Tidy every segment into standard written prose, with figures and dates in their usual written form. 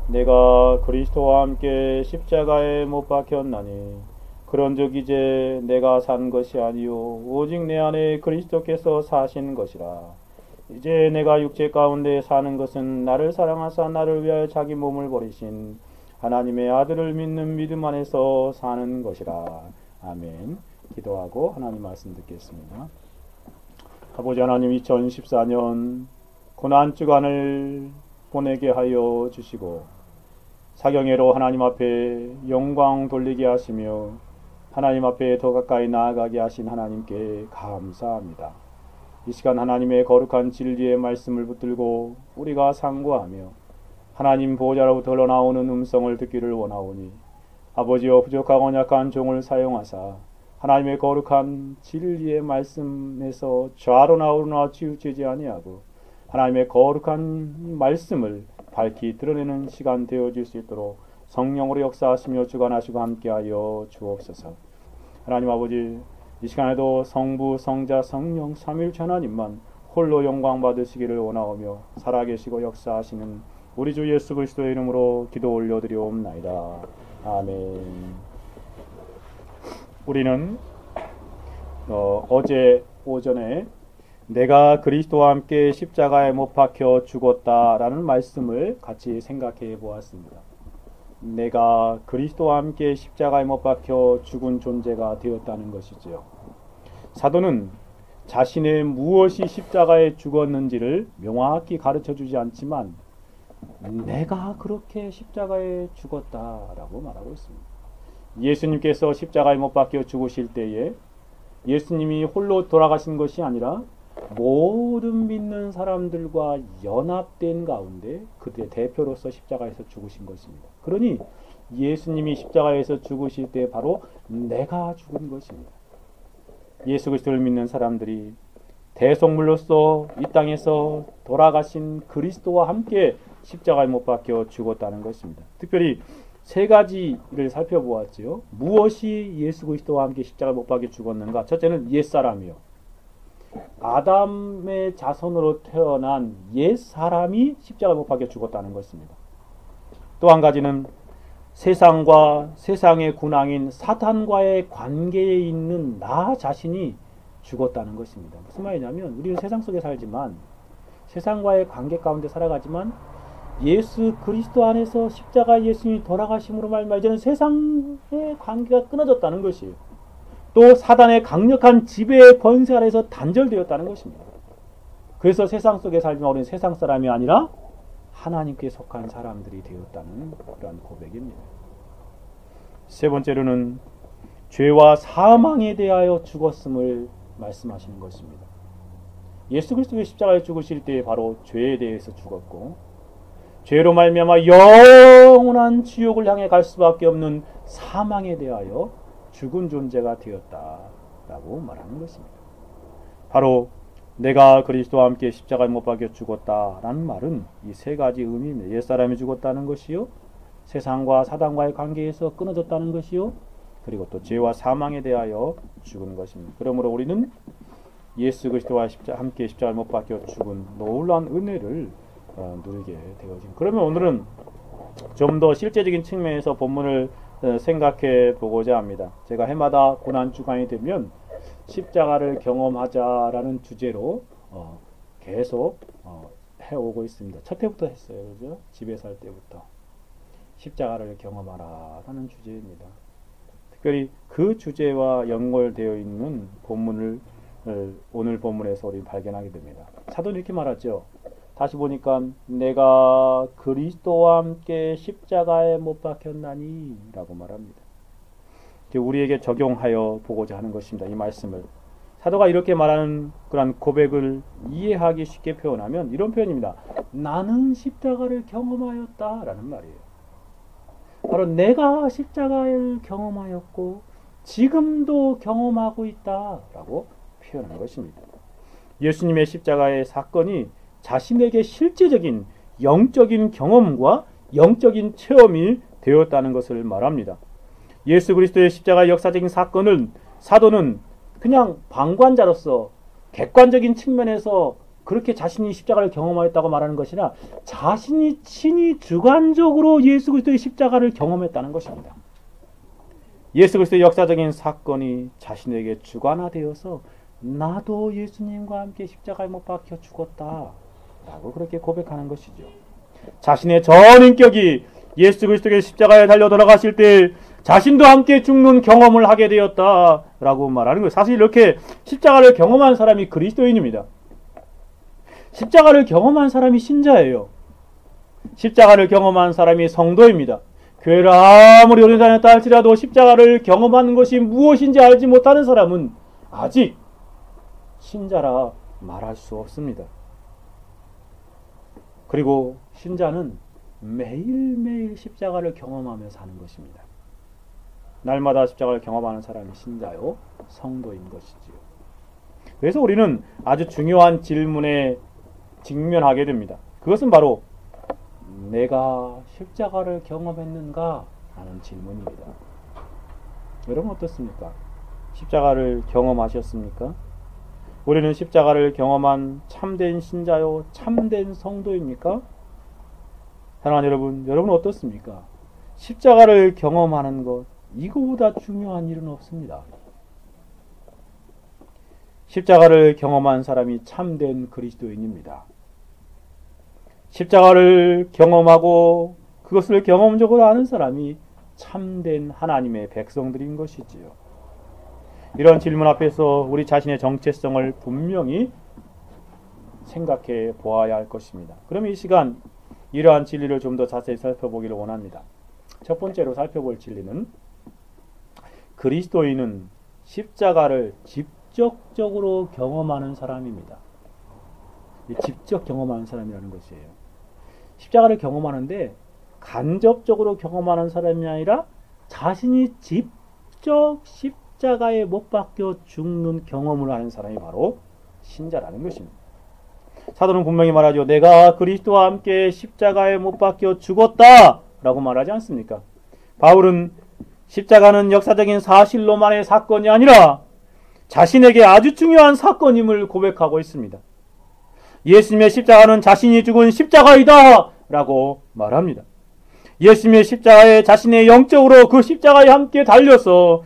내가 그리스도와 함께 십자가에 못 박혔나니 그런즉 이제 내가 산 것이 아니요 오직 내 안에 그리스도께서 사신 것이라. 이제 내가 육체 가운데 사는 것은 나를 사랑하사 나를 위하여 자기 몸을 버리신 하나님의 아들을 믿는 믿음 안에서 사는 것이라. 아멘. 기도하고 하나님 말씀 듣겠습니다. 아버지 하나님, 2014년 고난 주간을 보내게 하여 주시고 사경회로 하나님 앞에 영광 돌리게 하시며 하나님 앞에 더 가까이 나아가게 하신 하나님께 감사합니다. 이 시간 하나님의 거룩한 진리의 말씀을 붙들고 우리가 상고하며 하나님 보호자로부터 흘러나오는 음성을 듣기를 원하오니 아버지여 부족하고 약한 종을 사용하사 하나님의 거룩한 진리의 말씀에서 좌로나 우로나 치우치지 아니하고 하나님의 거룩한 말씀을 밝히 드러내는 시간 되어질 수 있도록 성령으로 역사하시며 주관하시고 함께하여 주옵소서. 하나님 아버지, 이 시간에도 성부, 성자, 성령, 삼위일체 하나님만 홀로 영광 받으시기를 원하오며 살아계시고 역사하시는 우리 주 예수 그리스도의 이름으로 기도 올려드리옵나이다. 아멘. 우리는 어제 오전에 내가 그리스도와 함께 십자가에 못 박혀 죽었다라는 말씀을 같이 생각해 보았습니다. 내가 그리스도와 함께 십자가에 못 박혀 죽은 존재가 되었다는 것이지요. 사도는 자신의 무엇이 십자가에 죽었는지를 명확히 가르쳐 주지 않지만 내가 그렇게 십자가에 죽었다라고 말하고 있습니다. 예수님께서 십자가에 못 박혀 죽으실 때에 예수님이 홀로 돌아가신 것이 아니라 모든 믿는 사람들과 연합된 가운데 그들의 대표로서 십자가에서 죽으신 것입니다. 그러니 예수님이 십자가에서 죽으실 때 바로 내가 죽은 것입니다. 예수 그리스도를 믿는 사람들이 대속물로서 이 땅에서 돌아가신 그리스도와 함께 십자가에 못 박혀 죽었다는 것입니다. 특별히 세 가지를 살펴보았지요. 무엇이 예수 그리스도와 함께 십자가에 못 박혀 죽었는가? 첫째는 옛사람이요. 아담의 자손으로 태어난 옛사람이 십자가에 못 박혀 죽었다는 것입니다. 또 한 가지는 세상과 세상의 군왕인 사탄과의 관계에 있는 나 자신이 죽었다는 것입니다. 무슨 말이냐면 우리는 세상 속에 살지만 세상과의 관계 가운데 살아가지만 예수 그리스도 안에서 십자가 예수님이 돌아가심으로 말미암아 이제는 세상의 관계가 끊어졌다는 것이에요. 또 사단의 강력한 지배의 권세 아래서 단절되었다는 것입니다. 그래서 세상 속에 살지만 우리는 세상 사람이 아니라 하나님께 속한 사람들이 되었다는 그러한 고백입니다. 세 번째로는 죄와 사망에 대하여 죽었음을 말씀하시는 것입니다. 예수 그리스도의 십자가에 죽으실 때 바로 죄에 대해서 죽었고 죄로 말미암아 영원한 지옥을 향해 갈 수밖에 없는 사망에 대하여 죽은 존재가 되었다라고 말하는 것입니다. 바로 내가 그리스도와 함께 십자가에 못 박혀 죽었다라는 말은 이 세 가지 의미입니다. 옛사람이 죽었다는 것이요, 세상과 사단과의 관계에서 끊어졌다는 것이요, 그리고 또 죄와 사망에 대하여 죽은 것입니다. 그러므로 우리는 예수 그리스도와 함께 십자가에 못 박혀 죽은 놀라운 은혜를 누리게 되어진. 그러면 오늘은 좀 더 실제적인 측면에서 본문을 생각해 보고자 합니다. 제가 해마다 고난주간이 되면 십자가를 경험하자라는 주제로 계속 해오고 있습니다. 첫 해부터 했어요. 그죠? 집에 살 때부터. 십자가를 경험하라라는 주제입니다. 특별히 그 주제와 연결되어 있는 본문을 오늘 본문에서 우리 발견하게 됩니다. 사도는 이렇게 말하죠. 다시 보니까 내가 그리스도와 함께 십자가에 못 박혔나니 라고 말합니다. 우리에게 적용하여 보고자 하는 것입니다. 이 말씀을. 사도가 이렇게 말하는 그런 고백을 이해하기 쉽게 표현하면 이런 표현입니다. 나는 십자가를 경험하였다라는 말이에요. 바로 내가 십자가를 경험하였고 지금도 경험하고 있다라고 표현하는 것입니다. 예수님의 십자가의 사건이 자신에게 실제적인 영적인 경험과 영적인 체험이 되었다는 것을 말합니다. 예수 그리스도의 십자가 역사적인 사건을 사도는 그냥 방관자로서 객관적인 측면에서 그렇게 자신이 십자가를 경험하였다고 말하는 것이나 자신이 친히 주관적으로 예수 그리스도의 십자가를 경험했다는 것입니다. 예수 그리스도의 역사적인 사건이 자신에게 주관화되어서 나도 예수님과 함께 십자가에 못 박혀 죽었다 라고 그렇게 고백하는 것이죠. 자신의 전 인격이 예수 그리스도의 십자가에 달려 돌아가실 때 자신도 함께 죽는 경험을 하게 되었다 라고 말하는 거예요. 사실 이렇게 십자가를 경험한 사람이 그리스도인입니다. 십자가를 경험한 사람이 신자예요. 십자가를 경험한 사람이 성도입니다. 교회를 아무리 오래 다녔다 할지라도 십자가를 경험하는 것이 무엇인지 알지 못하는 사람은 아직 신자라 말할 수 없습니다. 그리고 신자는 매일매일 십자가를 경험하며 사는 것입니다. 날마다 십자가를 경험하는 사람이 신자요, 성도인 것이지요. 그래서 우리는 아주 중요한 질문에 직면하게 됩니다. 그것은 바로 내가 십자가를 경험했는가? 하는 질문입니다. 여러분 어떻습니까? 십자가를 경험하셨습니까? 우리는 십자가를 경험한 참된 신자요, 참된 성도입니까? 사랑하는 여러분, 여러분은 어떻습니까? 십자가를 경험하는 것, 이거보다 중요한 일은 없습니다. 십자가를 경험한 사람이 참된 그리스도인입니다. 십자가를 경험하고 그것을 경험적으로 아는 사람이 참된 하나님의 백성들인 것이지요. 이런 질문 앞에서 우리 자신의 정체성을 분명히 생각해 보아야 할 것입니다. 그럼 이 시간 이러한 진리를 좀 더 자세히 살펴보기를 원합니다. 첫 번째로 살펴볼 진리는 그리스도인은 십자가를 직접적으로 경험하는 사람입니다. 직접 경험하는 사람이라는 것이에요. 십자가를 경험하는데 간접적으로 경험하는 사람이 아니라 자신이 직접 십자가에 못 박혀 죽는 경험을 하는 사람이 바로 신자라는 것입니다. 사도는 분명히 말하죠. 내가 그리스도와 함께 십자가에 못 박혀 죽었다 라고 말하지 않습니까? 바울은 십자가는 역사적인 사실로만의 사건이 아니라 자신에게 아주 중요한 사건임을 고백하고 있습니다. 예수님의 십자가는 자신이 죽은 십자가이다 라고 말합니다. 예수님의 십자가에 자신의 영적으로 그 십자가에 함께 달려서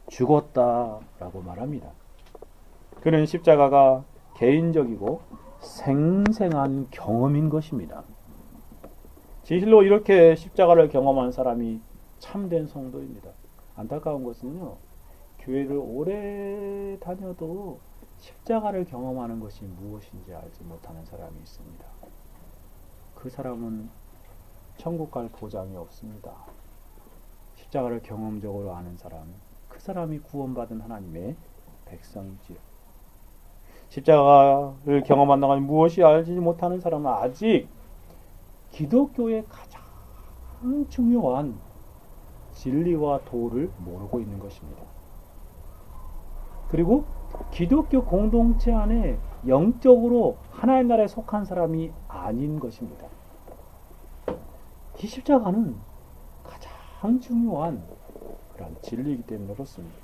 죽었다 라고 말합니다. 그는 십자가가 개인적이고 생생한 경험인 것입니다. 진실로 이렇게 십자가를 경험한 사람이 참된 성도입니다. 안타까운 것은요, 교회를 오래 다녀도 십자가를 경험하는 것이 무엇인지 알지 못하는 사람이 있습니다. 그 사람은 천국 갈 보장이 없습니다. 십자가를 경험적으로 아는 사람, 그 사람이 구원받은 하나님의 백성이지요. 십자가를 경험한다는 것이 무엇이 알지 못하는 사람은 아직 기독교의 가장 중요한 진리와 도를 모르고 있는 것입니다. 그리고 기독교 공동체 안에 영적으로 하나님 나라에 속한 사람이 아닌 것입니다. 이 십자가는 가장 중요한 그런 진리이기 때문에 그렇습니다.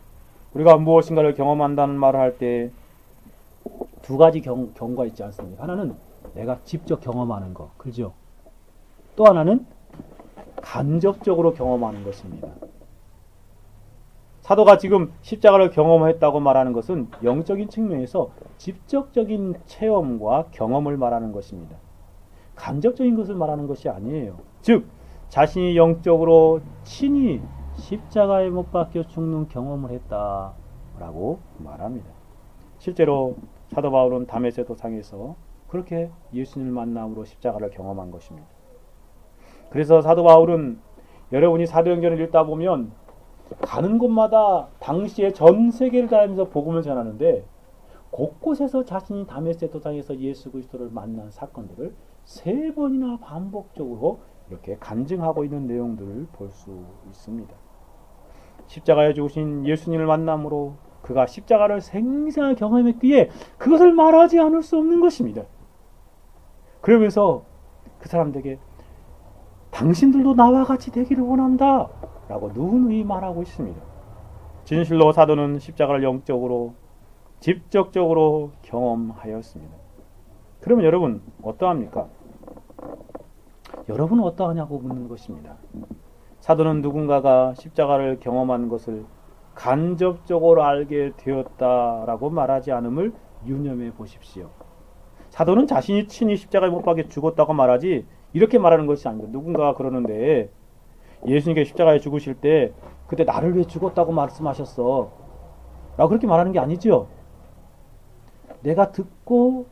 우리가 무엇인가를 경험한다는 말을 할 때 두 가지 경우가 있지 않습니까? 하나는 내가 직접 경험하는 것, 그죠? 또 하나는 간접적으로 경험하는 것입니다. 사도가 지금 십자가를 경험했다고 말하는 것은 영적인 측면에서 직접적인 체험과 경험을 말하는 것입니다. 간접적인 것을 말하는 것이 아니에요. 즉 자신이 영적으로 친히 십자가에 못 박혀 죽는 경험을 했다라고 말합니다. 실제로 사도 바울은 다메섹 도상에서 그렇게 예수님을 만남으로 십자가를 경험한 것입니다. 그래서 사도 바울은 여러분이 사도행전을 읽다 보면 가는 곳마다 당시에 전 세계를 다니면서 복음을 전하는데 곳곳에서 자신이 다메섹 도상에서 예수 그리스도를 만난 사건들을 3번이나 반복적으로 이렇게 간증하고 있는 내용들을 볼 수 있습니다. 십자가에 죽으신 예수님을 만남으로 그가 십자가를 생생하게 경험했기에 그것을 말하지 않을 수 없는 것입니다. 그러면서 그 사람들에게 당신들도 나와 같이 되기를 원한다 라고 누누이 말하고 있습니다. 진실로 사도는 십자가를 영적으로 직접적으로 경험하였습니다. 그러면 여러분 어떠합니까? 여러분은 어떠하냐고 묻는 것입니다. 사도는 누군가가 십자가를 경험한 것을 간접적으로 알게 되었다라고 말하지 않음을 유념해 보십시오. 사도는 자신이 친히 십자가에 못 박혀 죽었다고 말하지 이렇게 말하는 것이 아닙니다. 누군가가 그러는데 예수님께 십자가에 죽으실 때 그때 나를 위해 죽었다고 말씀하셨어 라고 그렇게 말하는 게 아니죠. 내가 듣고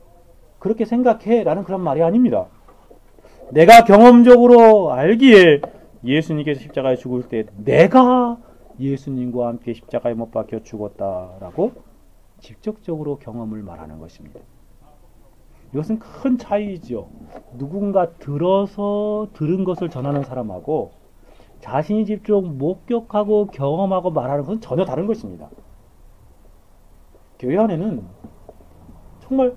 그렇게 생각해 라는 그런 말이 아닙니다. 내가 경험적으로 알기에 예수님께서 십자가에 죽을 때 내가 예수님과 함께 십자가에 못 박혀 죽었다라고 직접적으로 경험을 말하는 것입니다. 이것은 큰 차이죠. 누군가 들어서 들은 것을 전하는 사람하고 자신이 직접 목격하고 경험하고 말하는 것은 전혀 다른 것입니다. 교회 안에는 정말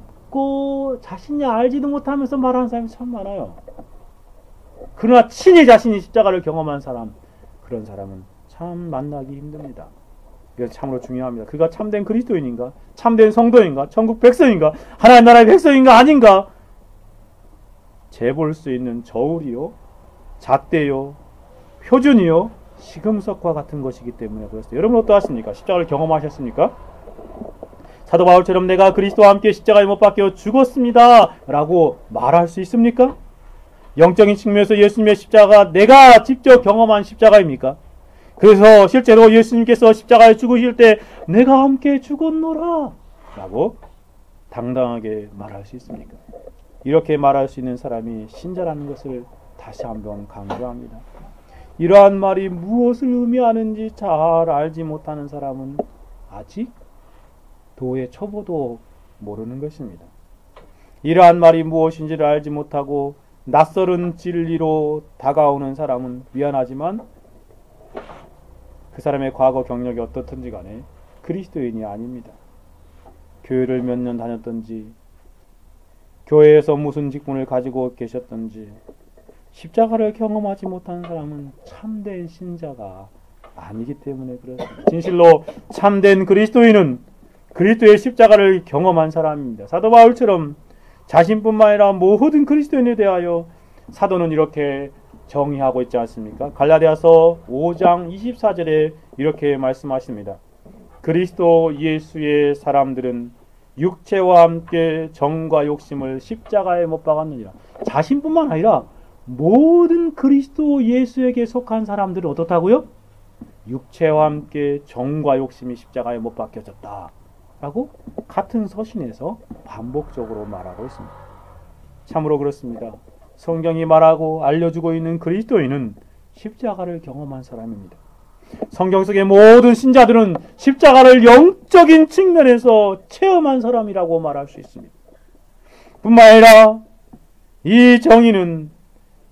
듣고 자신이 알지도 못하면서 말하는 사람이 참 많아요. 그러나 친히 자신이 십자가를 경험한 사람, 그런 사람은 참 만나기 힘듭니다. 그래서 참으로 중요합니다. 그가 참된 그리스도인인가? 참된 성도인가? 천국 백성인가? 하나님 나라의 백성인가? 아닌가? 재볼 수 있는 저울이요, 잣대요, 표준이요, 시금석과 같은 것이기 때문에 그렇습니다. 여러분 어떠하십니까? 십자가를 경험하셨습니까? 사도 바울처럼 내가 그리스도와 함께 십자가에 못 박혀 죽었습니다 라고 말할 수 있습니까? 영적인 측면에서 예수님의 십자가 내가 직접 경험한 십자가입니까? 그래서 실제로 예수님께서 십자가에 죽으실 때 내가 함께 죽었노라 라고 당당하게 말할 수 있습니까? 이렇게 말할 수 있는 사람이 신자라는 것을 다시 한번 강조합니다. 이러한 말이 무엇을 의미하는지 잘 알지 못하는 사람은 아직 도의 초보도 모르는 것입니다. 이러한 말이 무엇인지를 알지 못하고 낯설은 진리로 다가오는 사람은 미안하지만 그 사람의 과거 경력이 어떻든지 간에 그리스도인이 아닙니다. 교회를 몇 년 다녔던지 교회에서 무슨 직분을 가지고 계셨던지 십자가를 경험하지 못한 사람은 참된 신자가 아니기 때문에 그렇습니다. 진실로 참된 그리스도인은 그리스도의 십자가를 경험한 사람입니다. 사도 바울처럼 자신뿐만 아니라 모든 그리스도인에 대하여 사도는 이렇게 정의하고 있지 않습니까? 갈라디아서 5장 24절에 이렇게 말씀하십니다. 그리스도 예수의 사람들은 육체와 함께 정과 욕심을 십자가에 못 박았느니라. 자신뿐만 아니라 모든 그리스도 예수에게 속한 사람들은 어떻다고요? 육체와 함께 정과 욕심이 십자가에 못 박혀졌다 라고 같은 서신에서 반복적으로 말하고 있습니다. 참으로 그렇습니다. 성경이 말하고 알려주고 있는 그리스도인은 십자가를 경험한 사람입니다. 성경 속의 모든 신자들은 십자가를 영적인 측면에서 체험한 사람이라고 말할 수 있습니다. 뿐만 아니라 이 정의는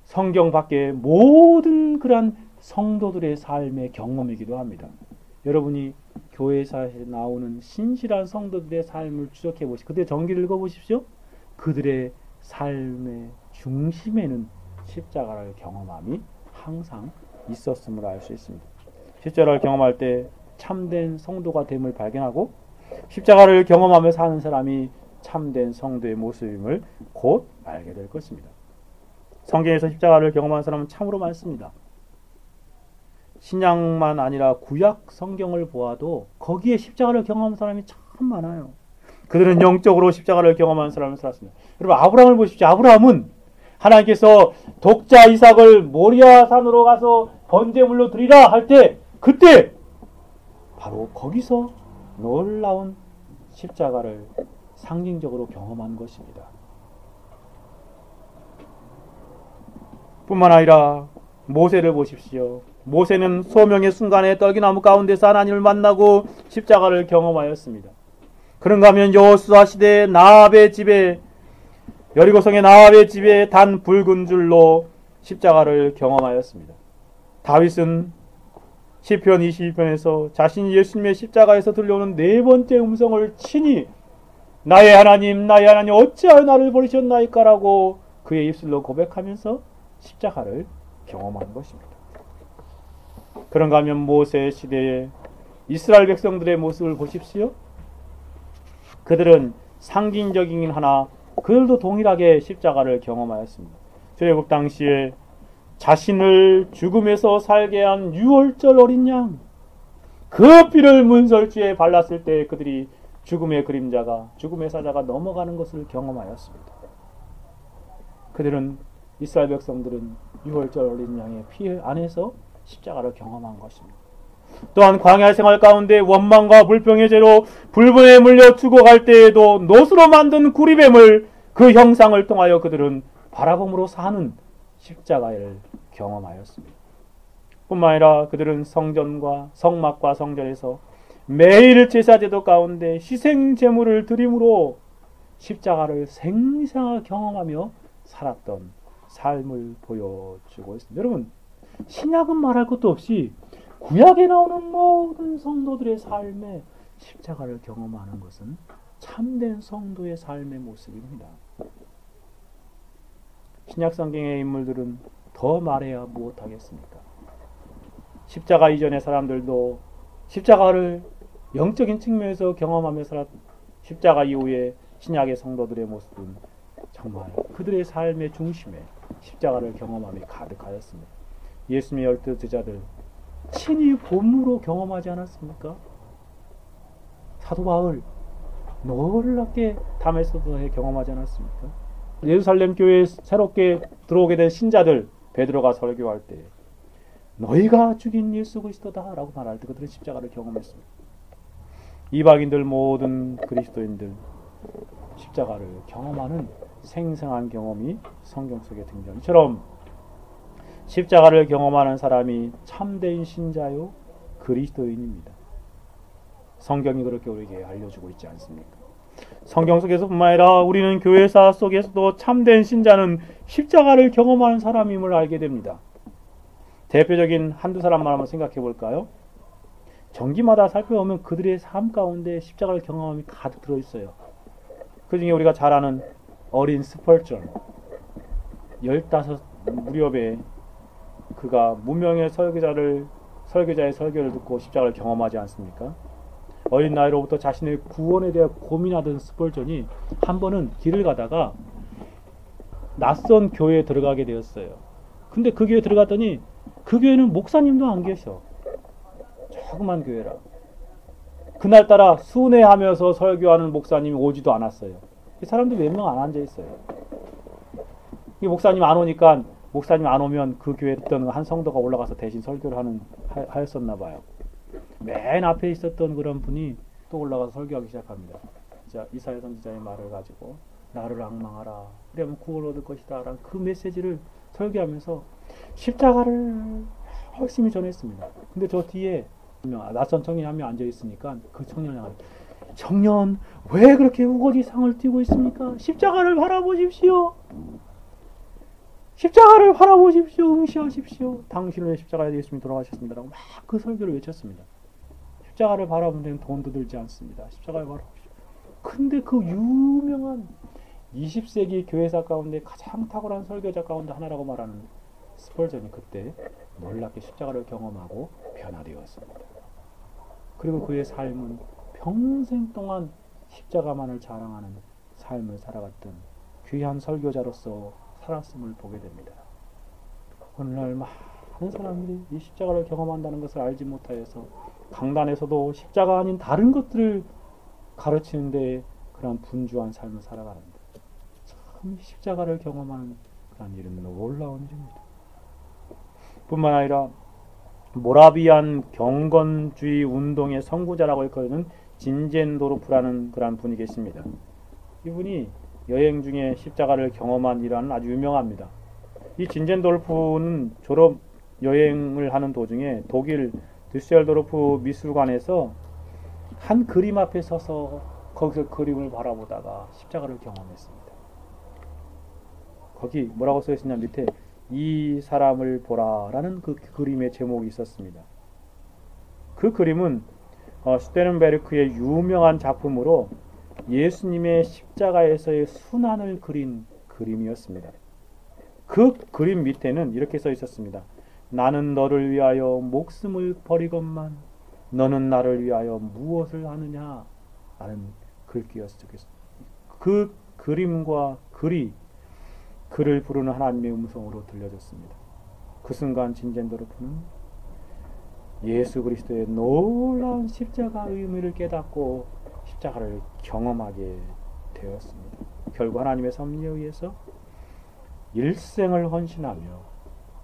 성경 밖의 모든 그러한 성도들의 삶의 경험이기도 합니다. 여러분이 교회사에 나오는 신실한 성도들의 삶을 추적해 보시고 그들의 전기를 읽어보십시오. 그들의 삶의 중심에는 십자가를 경험함이 항상 있었음을 알 수 있습니다. 십자가를 경험할 때 참된 성도가 됨을 발견하고 십자가를 경험하며 사는 사람이 참된 성도의 모습임을 곧 알게 될 것입니다. 성경에서 십자가를 경험한 사람은 참으로 많습니다. 신약만 아니라 구약 성경을 보아도 거기에 십자가를 경험한 사람이 참 많아요. 그들은 영적으로 십자가를 경험한 사람을 살았습니다. 여러분 아브라함을 보십시오. 아브라함은 하나님께서 독자 이삭을 모리아 산으로 가서 번제물로 드리라 할 때 그때 바로 거기서 놀라운 십자가를 상징적으로 경험한 것입니다. 뿐만 아니라 모세를 보십시오. 모세는 소명의 순간에 떨기나무 가운데서 하나님을 만나고 십자가를 경험하였습니다. 그런가 하면 여호수아 시대의 나압의 집에 여리고성의 나압의 집에 단 붉은 줄로 십자가를 경험하였습니다. 다윗은 시편 22편에서 자신이 예수님의 십자가에서 들려오는 네 번째 음성을 친히 나의 하나님 어찌하여 나를 버리셨나이까 라고 그의 입술로 고백하면서 십자가를 경험한 것입니다. 그런가 하면 모세 시대에 이스라엘 백성들의 모습을 보십시오. 그들은 상징적이긴 하나 그들도 동일하게 십자가를 경험하였습니다. 출애굽 당시에 자신을 죽음에서 살게 한 6월절 어린 양, 그 피를 문설주에 발랐을 때 그들이 죽음의 그림자가, 죽음의 사자가 넘어가는 것을 경험하였습니다. 그들은, 이스라엘 백성들은 6월절 어린 양의 피 안에서 십자가를 경험한 것입니다. 또한 광야 생활 가운데 원망과 불평의 죄로 불분에 물려 죽어갈 때에도 노수로 만든 구리뱀을, 그 형상을 통하여 그들은 바라봄으로 사는 십자가를 경험하였습니다. 뿐만 아니라 그들은 성전과 성막과 성전에서 매일 제사제도 가운데 희생 제물을 드림으로 십자가를 생생하게 경험하며 살았던 삶을 보여주고 있습니다. 여러분, 신약은 말할 것도 없이 구약에 나오는 모든 성도들의 삶에 십자가를 경험하는 것은 참된 성도의 삶의 모습입니다. 신약 성경의 인물들은 더 말해야 무엇하겠습니까? 십자가 이전의 사람들도 십자가를 영적인 측면에서 경험하며 살았, 십자가 이후에 신약의 성도들의 모습은 정말 그들의 삶의 중심에 십자가를 경험함이 가득하였습니다. 예수님의 12 제자들 친히 본무로 경험하지 않았습니까? 사도 바울 놀랍게 담에서도 경험하지 않았습니까? 예루살렘 교회에 새롭게 들어오게 된 신자들, 베드로가 설교할 때 너희가 죽인 예수 그리스도다 라고 말할 때 그들은 십자가를 경험했습니다. 이방인들 모든 그리스도인들 십자가를 경험하는 생생한 경험이 성경 속에 등장. 이처럼 십자가를 경험하는 사람이 참된 신자요 그리스도인입니다. 성경이 그렇게 우리에게 알려주고 있지 않습니까? 성경 속에서뿐만 아니라 우리는 교회사 속에서도 참된 신자는 십자가를 경험하는 사람임을 알게 됩니다. 대표적인 한두 사람만 한번 생각해 볼까요? 정기마다 살펴보면 그들의 삶 가운데 십자가를 경험함이 가득 들어있어요. 그 중에 우리가 잘 아는 어린 스펄전, 15 무렵에 그가 무명의 설교자의 설교를 듣고 십자가를 경험하지 않습니까? 어린 나이로부터 자신의 구원에 대해 고민하던 스펄전이 한 번은 길을 가다가 낯선 교회에 들어가게 되었어요. 근데 그 교회에 들어갔더니 그 교회는 목사님도 안 계셔. 조그만 교회라. 그날따라 순회하면서 설교하는 목사님이 오지도 않았어요. 사람들 몇 명 안 앉아 있어요. 이 목사님 안 오니까, 목사님 안 오면 그 교회에 있던 한 성도가 올라가서 대신 설교를 하였었나 봐요. 맨 앞에 있었던 그런 분이 또 올라가서 설교하기 시작합니다. 자, 이사야 선지자의 말을 가지고 나를 앙망하라. 그러면 구원을 얻을 것이다. 라는 그 메시지를 설교하면서 십자가를 열심히 전했습니다. 근데 저 뒤에 낯선 청년이 한 명 앉아 있으니까 그 청년이 청년 왜 그렇게 우거지 상을 띠고 있습니까? 십자가를 바라보십시오. 십자가를 바라보십시오. 응시하십시오. 당신을 위해 십자가에 예수님이 돌아가셨습니다. 라고 막 그 설교를 외쳤습니다. 십자가를 바라보는 데는 돈도 들지 않습니다. 십자가를 바라보십시오. 근데 그 유명한 20세기 교회사 가운데 가장 탁월한 설교자 가운데 하나라고 말하는 스펄전이 그때 놀랍게 십자가를 경험하고 변화되었습니다. 그리고 그의 삶은 평생 동안 십자가만을 자랑하는 삶을 살아갔던 귀한 설교자로서 살았음을 보게 됩니다. 오늘날 많은 사람들이 이 십자가를 경험한다는 것을 알지 못하여서 강단에서도 십자가 아닌 다른 것들을 가르치는 데 그런 분주한 삶을 살아가는데, 참 십자가를 경험하는 그런 일은 놀라운 일입니다. 뿐만 아니라 모라비안 경건주의 운동의 선구자라고 일컬어지는 진젠도르프라는 그런 분이 계십니다. 이분이 여행 중에 십자가를 경험한 일화는 아주 유명합니다. 이 진젠도르프는 졸업 여행을 하는 도중에 독일 düsseldorf 미술관에서 한 그림 앞에 서서 거기서 그림을 바라보다가 십자가를 경험했습니다. 거기 뭐라고 써 있었냐, 밑에 이 사람을 보라라는 그 그림의 제목이 있었습니다. 그 그림은 슈테른베르크의 유명한 작품으로 예수님의 십자가에서의 순환을 그린 그림이었습니다. 그 그림 밑에는 이렇게 써 있었습니다. 나는 너를 위하여 목숨을 버리건만 너는 나를 위하여 무엇을 하느냐? 라는 글귀였어. 그 그림과 글이 그를 부르는 하나님의 음성으로 들려졌습니다. 그 순간 진젠도르프는 예수 그리스도의 놀라운 십자가의 의미를 깨닫고 십자가를 경험하게 되었습니다. 결국 하나님의 섭리에 의해서 일생을 헌신하며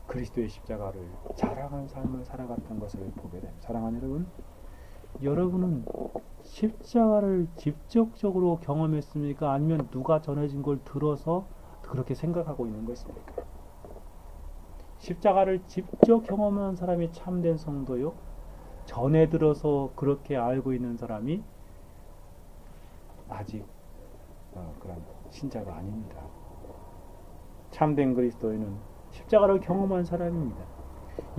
그리스도의 십자가를 자랑하는 삶을 살아갔던 것을 보게 됩니다. 사랑하는 여러분, 여러분은 십자가를 직접적으로 경험했습니까? 아니면 누가 전해진 걸 들어서 그렇게 생각하고 있는 것입니까? 십자가를 직접 경험한 사람이 참된 성도요, 전해 들어서 그렇게 알고 있는 사람이 아직 그런 신자가 아닙니다. 참된 그리스도인은 십자가를 경험한 사람입니다.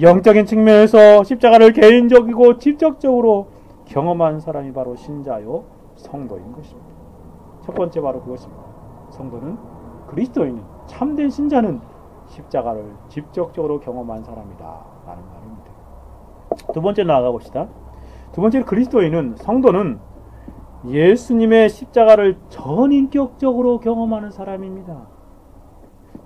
영적인 측면에서 십자가를 개인적이고 직접적으로 경험한 사람이 바로 신자요 성도인 것입니다. 첫 번째 바로 그것입니다. 성도는, 그리스도인은, 참된 신자는 십자가를 직접적으로 경험한 사람이다 라는 말입니다. 두 번째 나아가 봅시다. 두 번째는 그리스도인은, 성도는 예수님의 십자가를 전인격적으로 경험하는 사람입니다.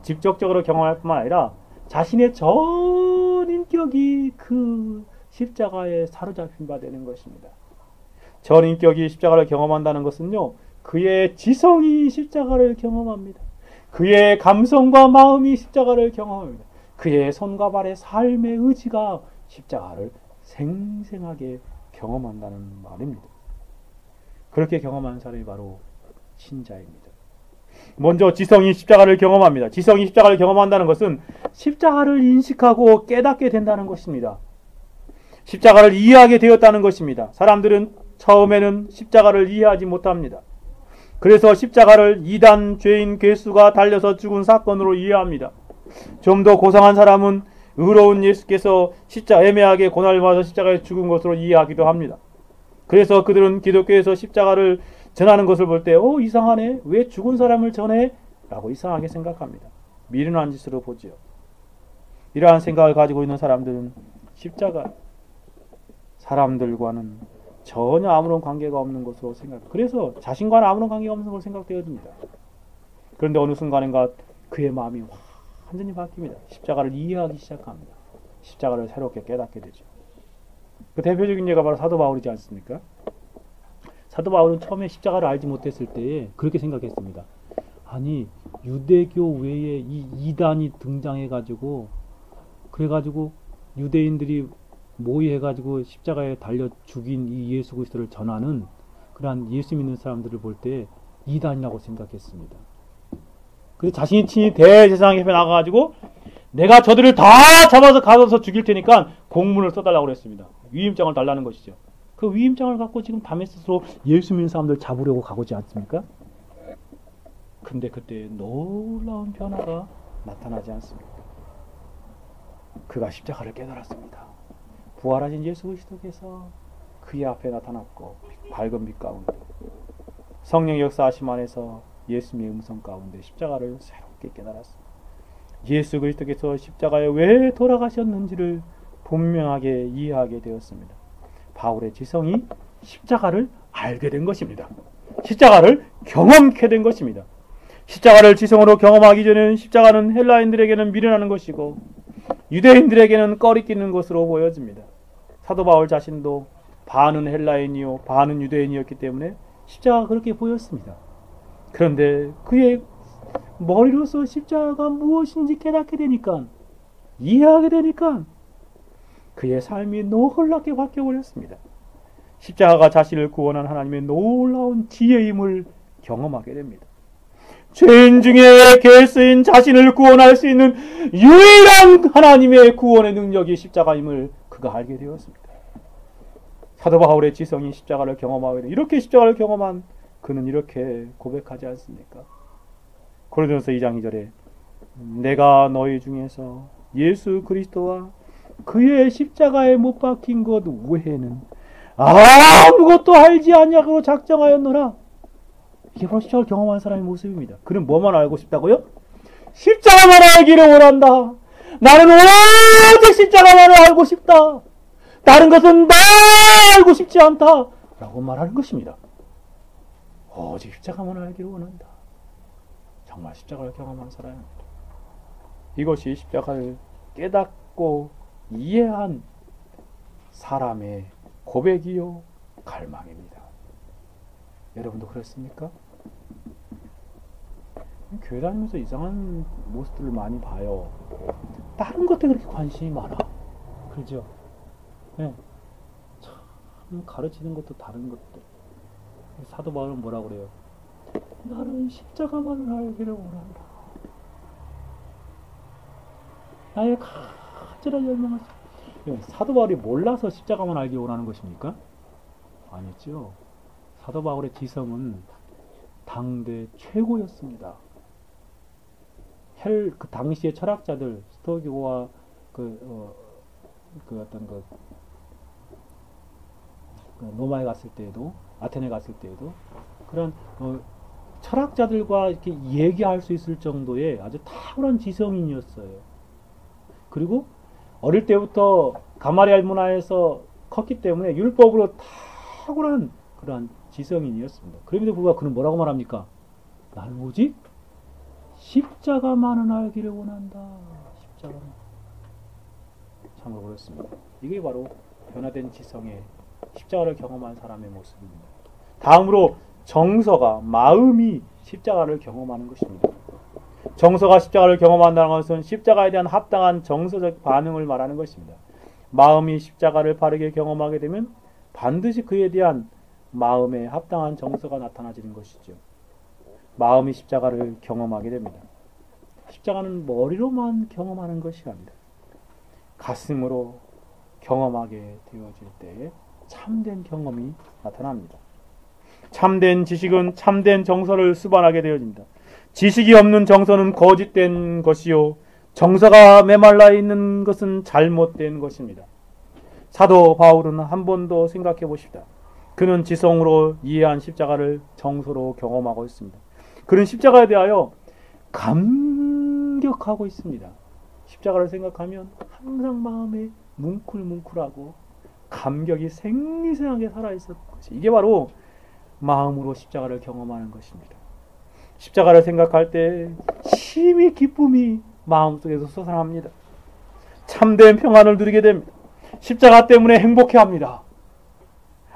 직접적으로 경험할 뿐만 아니라 자신의 전인격이 그 십자가에 사로잡힌 바 되는 것입니다. 전인격이 십자가를 경험한다는 것은요, 그의 지성이 십자가를 경험합니다. 그의 감성과 마음이 십자가를 경험합니다. 그의 손과 발의 삶의 의지가 십자가를 생생하게 경험한다는 말입니다. 그렇게 경험하는 사람이 바로 신자입니다. 먼저 지성이 십자가를 경험합니다. 지성이 십자가를 경험한다는 것은 십자가를 인식하고 깨닫게 된다는 것입니다. 십자가를 이해하게 되었다는 것입니다. 사람들은 처음에는 십자가를 이해하지 못합니다. 그래서 십자가를 이단 죄인 괴수가 달려서 죽은 사건으로 이해합니다. 좀 더 고상한 사람은 의로운 예수께서 애매하게 고난을 받아서 십자가에 죽은 것으로 이해하기도 합니다. 그래서 그들은 기독교에서 십자가를 전하는 것을 볼 때 이상하네, 왜 죽은 사람을 전해? 라고 이상하게 생각합니다. 미련한 짓으로 보지요. 이러한 생각을 가지고 있는 사람들은 십자가 사람들과는 전혀 아무런 관계가 없는 것으로 생각합니다. 그래서 자신과는 아무런 관계가 없는 것으로 생각되어집니다. 그런데 어느 순간인가 그의 마음이 완전히 바뀝니다. 십자가를 이해하기 시작합니다. 십자가를 새롭게 깨닫게 되죠. 그 대표적인 예가 바로 사도 바울이지 않습니까? 사도 바울은 처음에 십자가를 알지 못했을 때에 그렇게 생각했습니다. 아니, 유대교 외에 이 이단이 등장해가지고, 그래가지고 유대인들이 모의해가지고 십자가에 달려 죽인 이 예수 그리스도를 전하는 그러한 예수 믿는 사람들을 볼 때 이단이라고 생각했습니다. 그래서 자신이 친히 대제사장 앞에 나가가지고 내가 저들을 다 잡아서 가둬서 죽일 테니까 공문을 써달라고 그랬습니다. 위임장을 달라는 것이죠. 그 위임장을 갖고 지금 다메섹으로 예수 믿는 사람들 잡으려고 가고지 않습니까? 근데 그때 놀라운 변화가 나타나지 않습니까? 그가 십자가를 깨달았습니다. 부활하신 예수 그리스도께서 그의 앞에 나타났고 밝은 빛 가운데 성령 역사하심 안에서 예수님의 음성 가운데 십자가를 새롭게 깨달았습니다. 예수 그리스도께서 십자가에 왜 돌아가셨는지를 분명하게 이해하게 되었습니다. 바울의 지성이 십자가를 알게 된 것입니다. 십자가를 경험케 된 것입니다. 십자가를 지성으로 경험하기 전에는 십자가는 헬라인들에게는 미련하는 것이고 유대인들에게는 꺼리끼는 것으로 보여집니다. 사도 바울 자신도 반은 헬라인이요 반은 유대인이었기 때문에 십자가가 그렇게 보였습니다. 그런데 그의 머리로서 십자가가 무엇인지 깨닫게 되니까, 이해하게 되니까 그의 삶이 놀랍게 바뀌어버렸습니다. 십자가가 자신을 구원한 하나님의 놀라운 지혜임을 경험하게 됩니다. 죄인 중에 괴수인 자신을 구원할 수 있는 유일한 하나님의 구원의 능력이 십자가임을 그가 알게 되었습니다. 사도 바울의 지성이 십자가를 경험하게 돼. 이렇게 십자가를 경험한 그는 이렇게 고백하지 않습니까? 고린도전서 2장 2절에 내가 너희 중에서 예수 그리스도와 그의 십자가에 못 박힌 것 외에는 아무것도 알지 아니하고 작정하였노라. 이게 바로 십자가를 경험한 사람의 모습입니다. 그는 뭐만 알고 싶다고요? 십자가만 알기를 원한다. 나는 오직 십자가만을 알고 싶다. 다른 것은 다 알고 싶지 않다 라고 말하는 것입니다. 오직 십자가만 알기를 원한다. 정말 십자가를 경험한 사람입니다. 이것이 십자가를 깨닫고 이해한 사람의 고백이요 갈망입니다. 여러분도 그렇습니까? 교회 다니면서 이상한 모습들을 많이 봐요. 다른 것에 그렇게 관심이 많아. 그렇죠? 네. 참 가르치는 것도 다른 것들. 사도 바울은 뭐라고 그래요? 나는 십자가만을 알기를 원한다. 나의 간절한 열망을. 사도 바울이 몰라서 십자가만 알기 원하는 것입니까? 아니죠. 사도 바울의 지성은 당대 최고였습니다. 그 당시의 철학자들, 스토이크와 로마에 갔을 때에도, 아테네 갔을 때에도 그런 철학자들과 이렇게 얘기할 수 있을 정도의 아주 탁월한 지성인이었어요. 그리고 어릴 때부터 가마리알 문화에서 컸기 때문에 율법으로 탁월한 그러한 지성인이었습니다. 그럼에도 불구하고 그는 뭐라고 말합니까? 나는 오직 십자가만은 알기를 원한다. 십자가는. 참으로 그렇습니다. 이게 바로 변화된 지성의 십자가를 경험한 사람의 모습입니다. 다음으로 정서가, 마음이 십자가를 경험하는 것입니다. 정서가 십자가를 경험한다는 것은 십자가에 대한 합당한 정서적 반응을 말하는 것입니다. 마음이 십자가를 바르게 경험하게 되면 반드시 그에 대한 마음에 합당한 정서가 나타나지는 것이죠. 마음이 십자가를 경험하게 됩니다. 십자가는 머리로만 경험하는 것이 아니라 가슴으로 경험하게 되어질 때에 참된 경험이 나타납니다. 참된 지식은 참된 정서를 수반하게 되어집니다. 지식이 없는 정서는 거짓된 것이요 정서가 메말라 있는 것은 잘못된 것입니다. 사도 바울은 한 번 더 생각해 보십시다. 그는 지성으로 이해한 십자가를 정서로 경험하고 있습니다. 그는 십자가에 대하여 감격하고 있습니다. 십자가를 생각하면 항상 마음에 뭉클뭉클하고 감격이 생생하게 살아있었던 것이, 이게 바로 마음으로 십자가를 경험하는 것입니다. 십자가를 생각할 때 심히 기쁨이 마음속에서 솟아납니다. 참된 평안을 누리게 됩니다. 십자가 때문에 행복해합니다.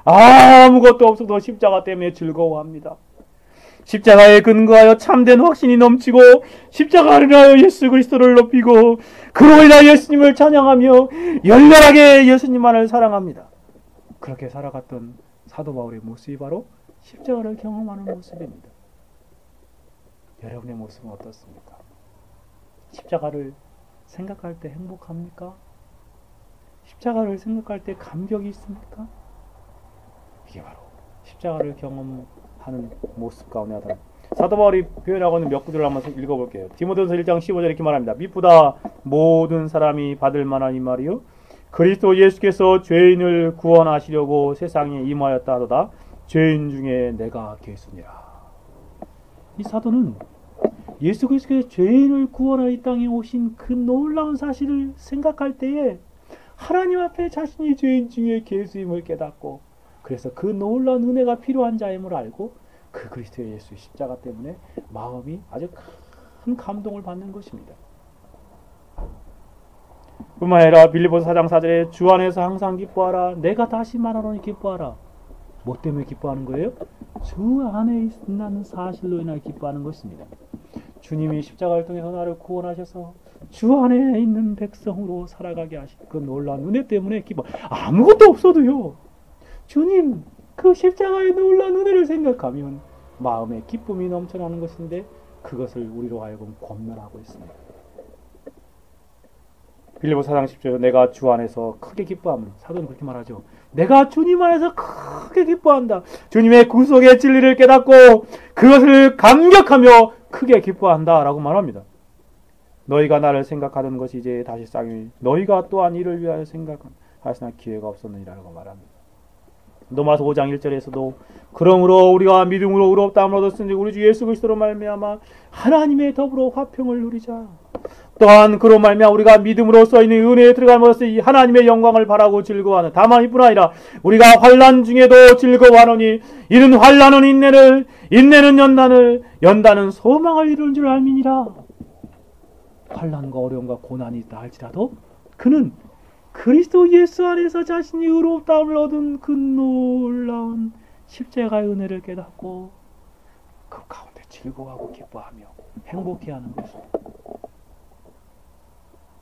아무것도 없어도 십자가 때문에 즐거워합니다. 십자가에 근거하여 참된 확신이 넘치고 십자가를 위하여 예수 그리스도를 높이고 그로 인하여 예수님을 찬양하며 열렬하게 예수님만을 사랑합니다. 그렇게 살아갔던 사도 바울의 모습이 바로 십자가를 경험하는 모습입니다. 여러분의 모습은 어떻습니까? 십자가를 생각할 때 행복합니까? 십자가를 생각할 때 감격이 있습니까? 이게 바로 십자가를 경험하는 모습 가운데 하나. 사도 바울이 표현하고 있는 몇 구절을 한번 읽어볼게요. 디모데전서 1장 15절 이렇게 말합니다. 미쁘다 모든 사람이 받을 만한 이 말이요 그리스도 예수께서 죄인을 구원하시려고 세상에 임하였다 하도다. 죄인 중에 내가 계수니라. 이 사도는 예수 그리스도께서 죄인을 구원하여 이 땅에 오신 그 놀라운 사실을 생각할 때에 하나님 앞에 자신이 죄인 중에 계수임을 깨닫고, 그래서 그 놀라운 은혜가 필요한 자임을 알고 그 그리스도의 예수의 십자가 때문에 마음이 아주 큰 감동을 받는 것입니다. 뿐만 아니라 빌립보서 4장 4절에 주 안에서 항상 기뻐하라. 내가 다시 말하노니 기뻐하라. 뭐 때문에 기뻐하는 거예요? 주 안에 있는 사실로 인하여 기뻐하는 것입니다. 주님이 십자가를 통해서 나를 구원하셔서 주 안에 있는 백성으로 살아가게 하신 그 놀라운 은혜 때문에 기뻐. 아무것도 없어도요, 주님 그 십자가의 놀라운 은혜를 생각하면 마음에 기쁨이 넘쳐나는 것인데 그것을 우리로 하여금 권면하고 있습니다. 빌립보서 4장 10절 내가 주 안에서 크게 기뻐함은, 사도는 그렇게 말하죠. 내가 주님 안에서 크게 기뻐한다. 주님의 구속의 진리를 깨닫고 그것을 감격하며 크게 기뻐한다 라고 말합니다. 너희가 나를 생각하던 것이 이제 다시 쌍이 너희가 또한 이를 위하여 생각하시나 기회가 없었느니라 라고 말합니다. 로마서 5장 1절에서도 그러므로 우리가 믿음으로 의롭다함을 얻었으니 우리 주 예수 그리스도로 말미암아 하나님의 더불어 화평을 누리자. 또한 그로 말미암아 우리가 믿음으로 써있는 은혜에 들어감으로써 이 하나님의 영광을 바라고 즐거워하는 다만 이뿐 아니라 우리가 환난 중에도 즐거워하노니 이는 환난은 인내를, 인내는 연단을, 연단은 소망을 이루는 줄 알미니라. 환난과 어려움과 고난이 있다 할지라도 그는 그리스도 예수 안에서 자신이 의롭다함을 얻은 그 놀라운 십자가의 은혜를 깨닫고 그 가운데 즐거워하고 기뻐하며 행복해하는 것입니다.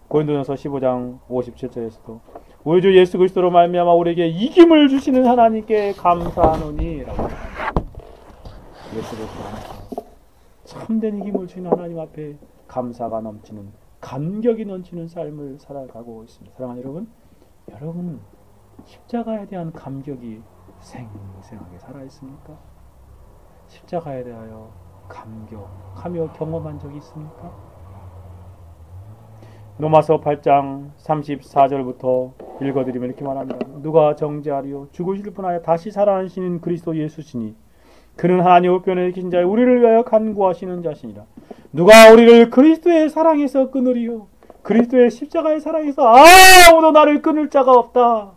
고린도전서 15장 57절에서도 우리 주 예수 그리스도로 말미암아 우리에게 이김을 주시는 하나님께 감사하노니 라고 예수 그리스도 안에서 참된 이김을 주시는 하나님 앞에 감사가 넘치는, 감격이 넘치는 삶을 살아가고 있습니다. 사랑하는 여러분, 여러분은 십자가에 대한 감격이 생생하게 살아있습니까? 십자가에 대하여 감격하며 경험한 적이 있습니까? 로마서 8장 34절부터 읽어드리면 이렇게 말합니다. 누가 정죄하리요? 죽으실 뿐 아니라 다시 살아나시는 그리스도 예수시니 그는 하나님 우편에 계신 자의 우리를 위하여 간구하시는 자시니라. 누가 우리를 그리스도의 사랑에서 끊으리요? 그리스도의 십자가의 사랑에서 아무도 나를 끊을 자가 없다.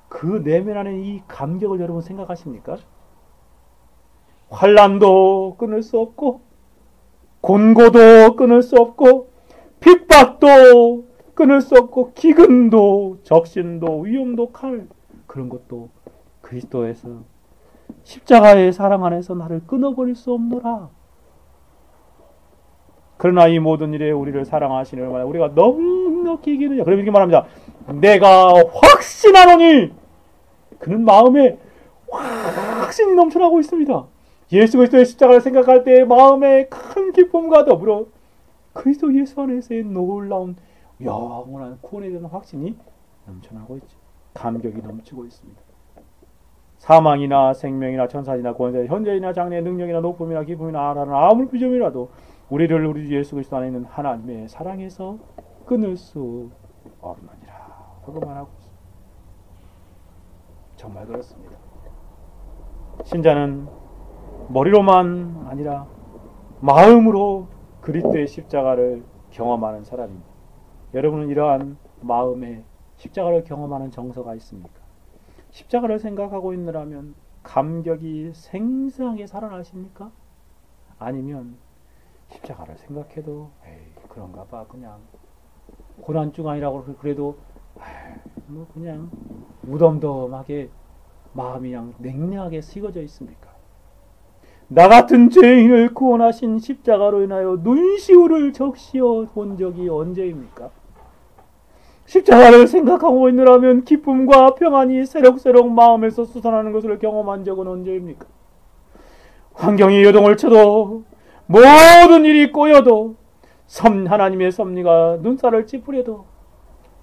그 내면 안에 이 감격을 여러분 생각하십니까? 환난도 끊을 수 없고 곤고도 끊을 수 없고 핍박도 끊을 수 없고 기근도 적신도 위험도 칼 그런 것도 그리스도에서 십자가의 사랑 안에서 나를 끊어버릴 수 없노라. 그러나 이 모든 일에 우리를 사랑하시는 얼마나 우리가 넉넉히 이기느냐. 그럼 이렇게 말합니다. 내가 확신하노니 그는 마음에 확신이 넘쳐나고 있습니다. 예수 그리스도의 십자가를 생각할 때 마음에 큰 기쁨과 더불어 그리스도 예수 안에서의 놀라운 영원한 구원에 대한 확신이 넘쳐나고 있죠. 감격이 넘치고 있습니다. 사망이나 생명이나 천사이나 권세, 현재이나 장래, 능력이나 높음이나 기쁨이나 아라는 아무리 비점이라도 우리를 우리 주 예수 그리스도 안에 있는 하나님의 사랑에서 끊을 수 없느니라 하고 말하고 있습니다. 정말 그렇습니다. 신자는 머리로만 아니라 마음으로 그리스도의 십자가를 경험하는 사람입니다. 여러분은 이러한 마음에 십자가를 경험하는 정서가 있습니까? 십자가를 생각하고 있느라면 감격이 생생하게 살아나십니까? 아니면 십자가를 생각해도 에이 그런가 봐 그냥 고난중 아니라고 그래도 뭐 그냥 무덤덤하게 마음이 그냥 냉랭하게 식어져 있습니까? 나 같은 죄인을 구원하신 십자가로 인하여 눈시울을 적시어 본 적이 언제입니까? 십자가를 생각하고 있느라면 기쁨과 평안이 새록새록 마음에서 솟아나는 것을 경험한 적은 언제입니까? 환경이 요동을 쳐도 모든 일이 꼬여도 하나님의 섭리가 눈살을 찌푸려도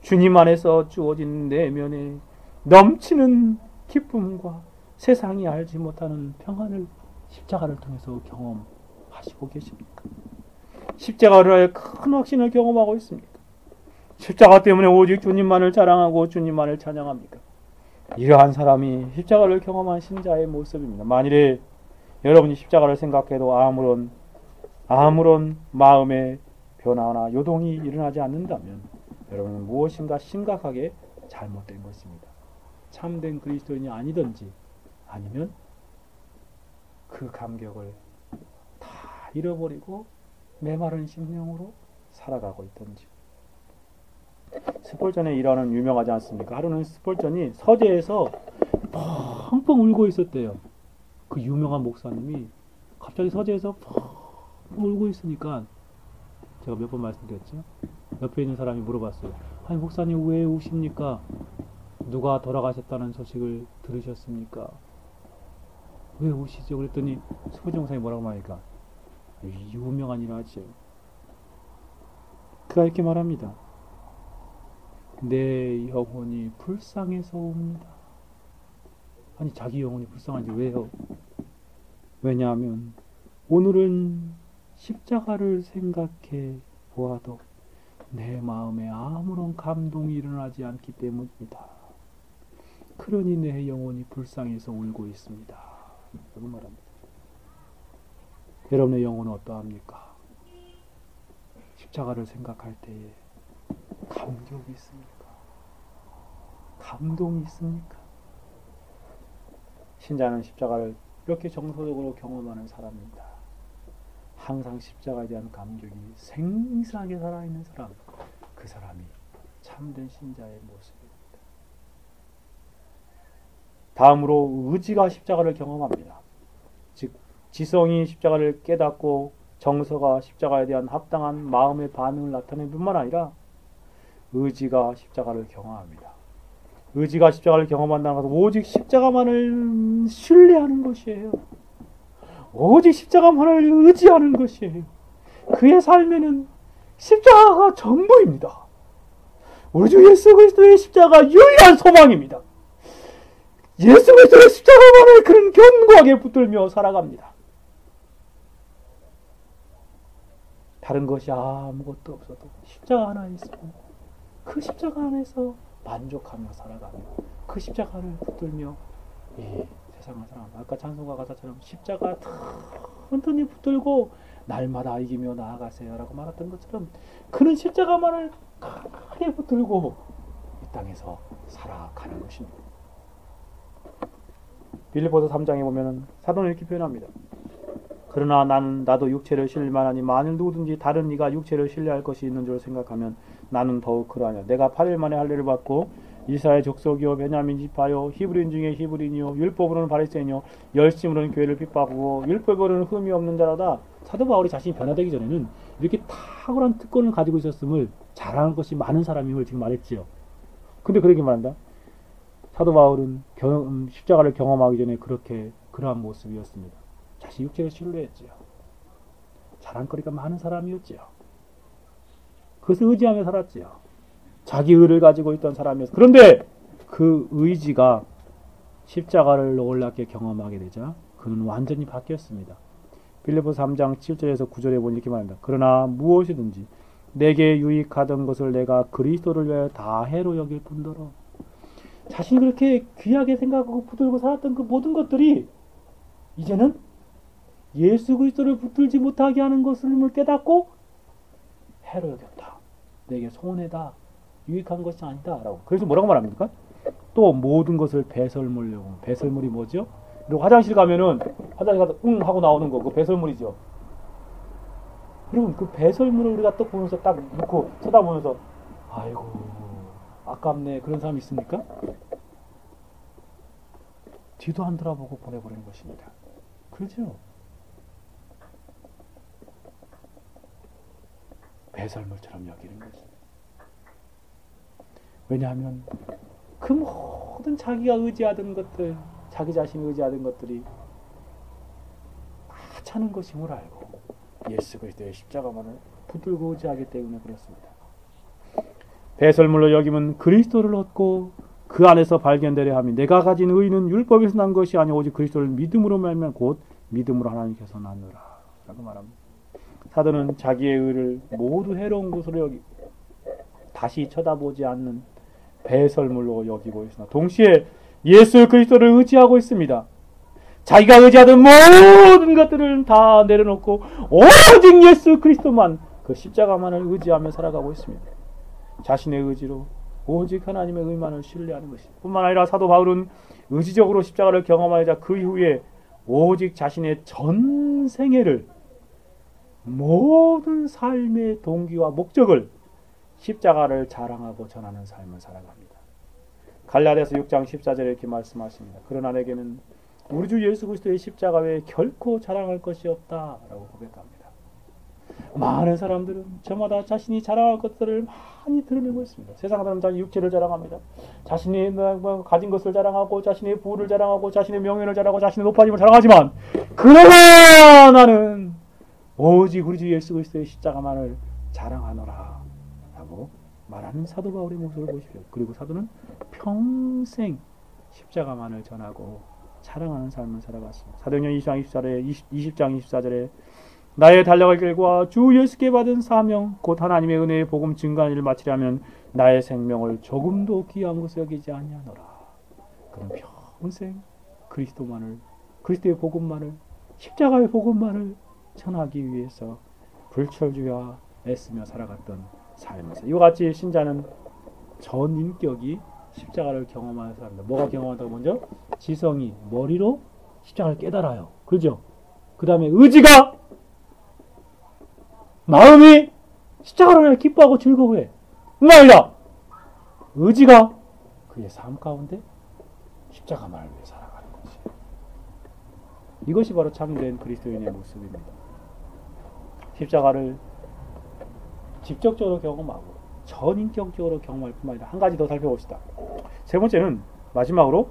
주님 안에서 주어진 내면에 넘치는 기쁨과 세상이 알지 못하는 평안을 십자가를 통해서 경험하시고 계십니까? 십자가를 하여 큰 확신을 경험하고 있습니까? 십자가 때문에 오직 주님만을 자랑하고 주님만을 찬양합니까? 이러한 사람이 십자가를 경험한 신자의 모습입니다. 만일에 여러분이 십자가를 생각해도 아무런 마음의 변화나 요동이 일어나지 않는다면 여러분은 무엇인가 심각하게 잘못된 것입니다. 참된 그리스도인이 아니든지 아니면 그 감격을 다 잃어버리고 메마른 심령으로 살아가고 있든지. 스폴전의 일화는 유명하지 않습니까? 하루는 스폴전이 서재에서 펑펑 울고 있었대요. 그 유명한 목사님이 갑자기 서재에서 펑펑 울고 있으니까 제가 몇 번 말씀드렸죠? 옆에 있는 사람이 물어봤어요. 아니 목사님 왜 우십니까? 누가 돌아가셨다는 소식을 들으셨습니까? 왜 우시죠? 그랬더니 스폴전 목사님이 뭐라고 말하니까 유명한 일화죠. 그가 이렇게 말합니다. 내 영혼이 불쌍해서 옵니다. 아니 자기 영혼이 불쌍한지 왜요? 왜냐하면 오늘은 십자가를 생각해 보아도 내 마음에 아무런 감동이 일어나지 않기 때문입니다. 그 그러니 내 영혼이 불쌍해서 울고 있습니다. 라고 말합니다. 여러분의 영혼은 어떠합니까? 십자가를 생각할 때에 감격이 있습니까? 감동이 있습니까? 신자는 십자가를 이렇게 정서적으로 경험하는 사람입니다. 항상 십자가에 대한 감격이 생생하게 살아있는 사람, 그 사람이 참된 신자의 모습입니다. 다음으로 의지가 십자가를 경험합니다. 즉 지성이 십자가를 깨닫고 정서가 십자가에 대한 합당한 마음의 반응을 나타내는 뿐만 아니라 의지가 십자가를 경험합니다. 의지가 십자가를 경험한다는 것은 오직 십자가만을 신뢰하는 것이에요. 오직 십자가만을 의지하는 것이에요. 그의 삶에는 십자가가 전부입니다. 우리 주 예수 그리스도의 십자가가 유일한 소망입니다. 예수 그리스도의 십자가만을 그는 견고하게 붙들며 살아갑니다. 다른 것이 아무것도 없어도 십자가 하나 있으면 그 십자가 안에서 만족하며 살아가며 그 십자가를 붙들며 이 세상을 살아갑니다. 아까 찬송가 가사처럼 십자가 튼튼히 붙들고 날마다 이기며 나아가세요 라고 말했던 것처럼 그는 십자가만을 강하게 붙들고 이 땅에서 살아가는 것입니다. 빌립보서 3장에 보면 사도는 이렇게 표현합니다. 그러나 나도 육체를 신뢰하니 만일 누구든지 다른 이가 육체를 신뢰할 것이 있는 줄 생각하면 나는 더욱 그러하냐. 내가 8일 만에 할례를 받고 이스라엘 족속이요 베냐민 지파요 히브리인 중에 히브리인이요 율법으로는 바리새인이요 열심으로는 교회를 핍박하고 율법으로는 흠이 없는 자라다. 사도 바울이 자신이 변화되기 전에는 이렇게 탁월한 특권을 가지고 있었음을 자랑할 것이 많은 사람임을 지금 말했지요. 근데 그러게 말한다. 사도 바울은 십자가를 경험하기 전에 그러한 모습이었습니다. 자신 육체를 신뢰했지요. 자랑거리가 많은 사람이었지요. 그것을 의지하며 살았지요. 자기 의를 가지고 있던 사람이었어요. 그런데 그 의지가 십자가를 놀랍게 경험하게 되자 그는 완전히 바뀌었습니다. 빌립보서 3장 7절에서 9절에 보니 이렇게 말합니다. 그러나 무엇이든지 내게 유익하던 것을 내가 그리스도를 위하여 다 해로 여길 뿐더러 자신이 그렇게 귀하게 생각하고 붙들고 살았던 그 모든 것들이 이제는 예수 그리스도를 붙들지 못하게 하는 것을 깨닫고 해로 여겼다. 내게 손해다. 유익한 것이 아니다. 라고. 그래서 뭐라고 말합니까? 또 모든 것을 배설물로 여기고. 배설물이 뭐죠? 그리고 화장실 가면은 화장실 가서 응 하고 나오는 거. 그거 배설물이죠. 여러분 그 배설물을 우리가 딱 보면서 딱 놓고 쳐다보면서 아이고 아깝네. 그런 사람 있습니까? 뒤도 안 돌아보고 보내버리는 것입니다. 그렇죠? 배설물처럼 여기는 것입니다. 왜냐하면 그 모든 자기가 의지하던 것들, 자기 자신이 의지하던 것들이 하찮은 것임을 알고 예수 그리스도의 십자가만을 붙들고 의지하기 때문에 그렇습니다. 배설물로 여기면 그리스도를 얻고 그 안에서 발견되려 함이 내가 가진 의는 율법에서 난 것이 아니오 오직 그리스도를 믿음으로 말면 곧 믿음으로 하나님께서 나누라 라고 말합니다. 사도는 자기의 의를 모두 해로운 것으로 여기 다시 쳐다보지 않는 배설물로 여기고 있으나 동시에 예수 그리스도를 의지하고 있습니다. 자기가 의지하던 모든 것들을 다 내려놓고 오직 예수 그리스도만 그 십자가만을 의지하며 살아가고 있습니다. 자신의 의지로 오직 하나님의 의만을 신뢰하는 것입니다. 뿐만 아니라 사도 바울은 의지적으로 십자가를 경험하자 그 이후에 오직 자신의 전 생애를 모든 삶의 동기와 목적을 십자가를 자랑하고 전하는 삶을 살아갑니다. 갈라디아서 6장 14절에 이렇게 말씀하십니다. 그러나 내게는 우리 주 예수 그리스도의 십자가 외에 결코 자랑할 것이 없다라고 고백합니다. 많은 사람들은 저마다 자신이 자랑할 것들을 많이 드러내고 있습니다. 세상 사람은 자기 육체를 자랑합니다. 자신이 가진 것을 자랑하고 자신의 부를 자랑하고 자신의 명예를 자랑하고 자신의 높아짐을 자랑하지만 그러나 나는 오직 우리 주 예수 그리스도의 십자가만을 자랑하노라 라고 말하는 사도 바울의 모습을 보십시오. 그리고 사도는 평생 십자가만을 전하고 자랑하는 삶을 살아갔습니다. 사도행전 20장 24절에 나의 달려갈 길과 주 예수께 받은 사명 곧 하나님의 은혜의 복음 증거하는 일을 마치려면 나의 생명을 조금도 귀한 것을 여기지 아니하노라. 그는 평생 그리스도만을, 그리스도의 복음만을, 십자가의 복음만을 전하기 위해서 불철주야 애쓰며 살아갔던 삶이었어요. 이와 같이 신자는 전 인격이 십자가를 경험하는 사람입니다. 뭐가 경험한다고? 먼저 지성이 머리로 십자가를 깨달아요. 그죠? 그 다음에 의지가, 마음이 십자가를 기뻐하고 즐거워해. 아니라 의지가 그의 삶 가운데 십자가만을 위해 살아가는 것이에요. 이것이 바로 참된 그리스도인의 모습입니다. 십자가를 직접적으로 경험하고 전인격적으로 경험할 뿐만 아니라 한 가지 더 살펴봅시다. 세 번째는 마지막으로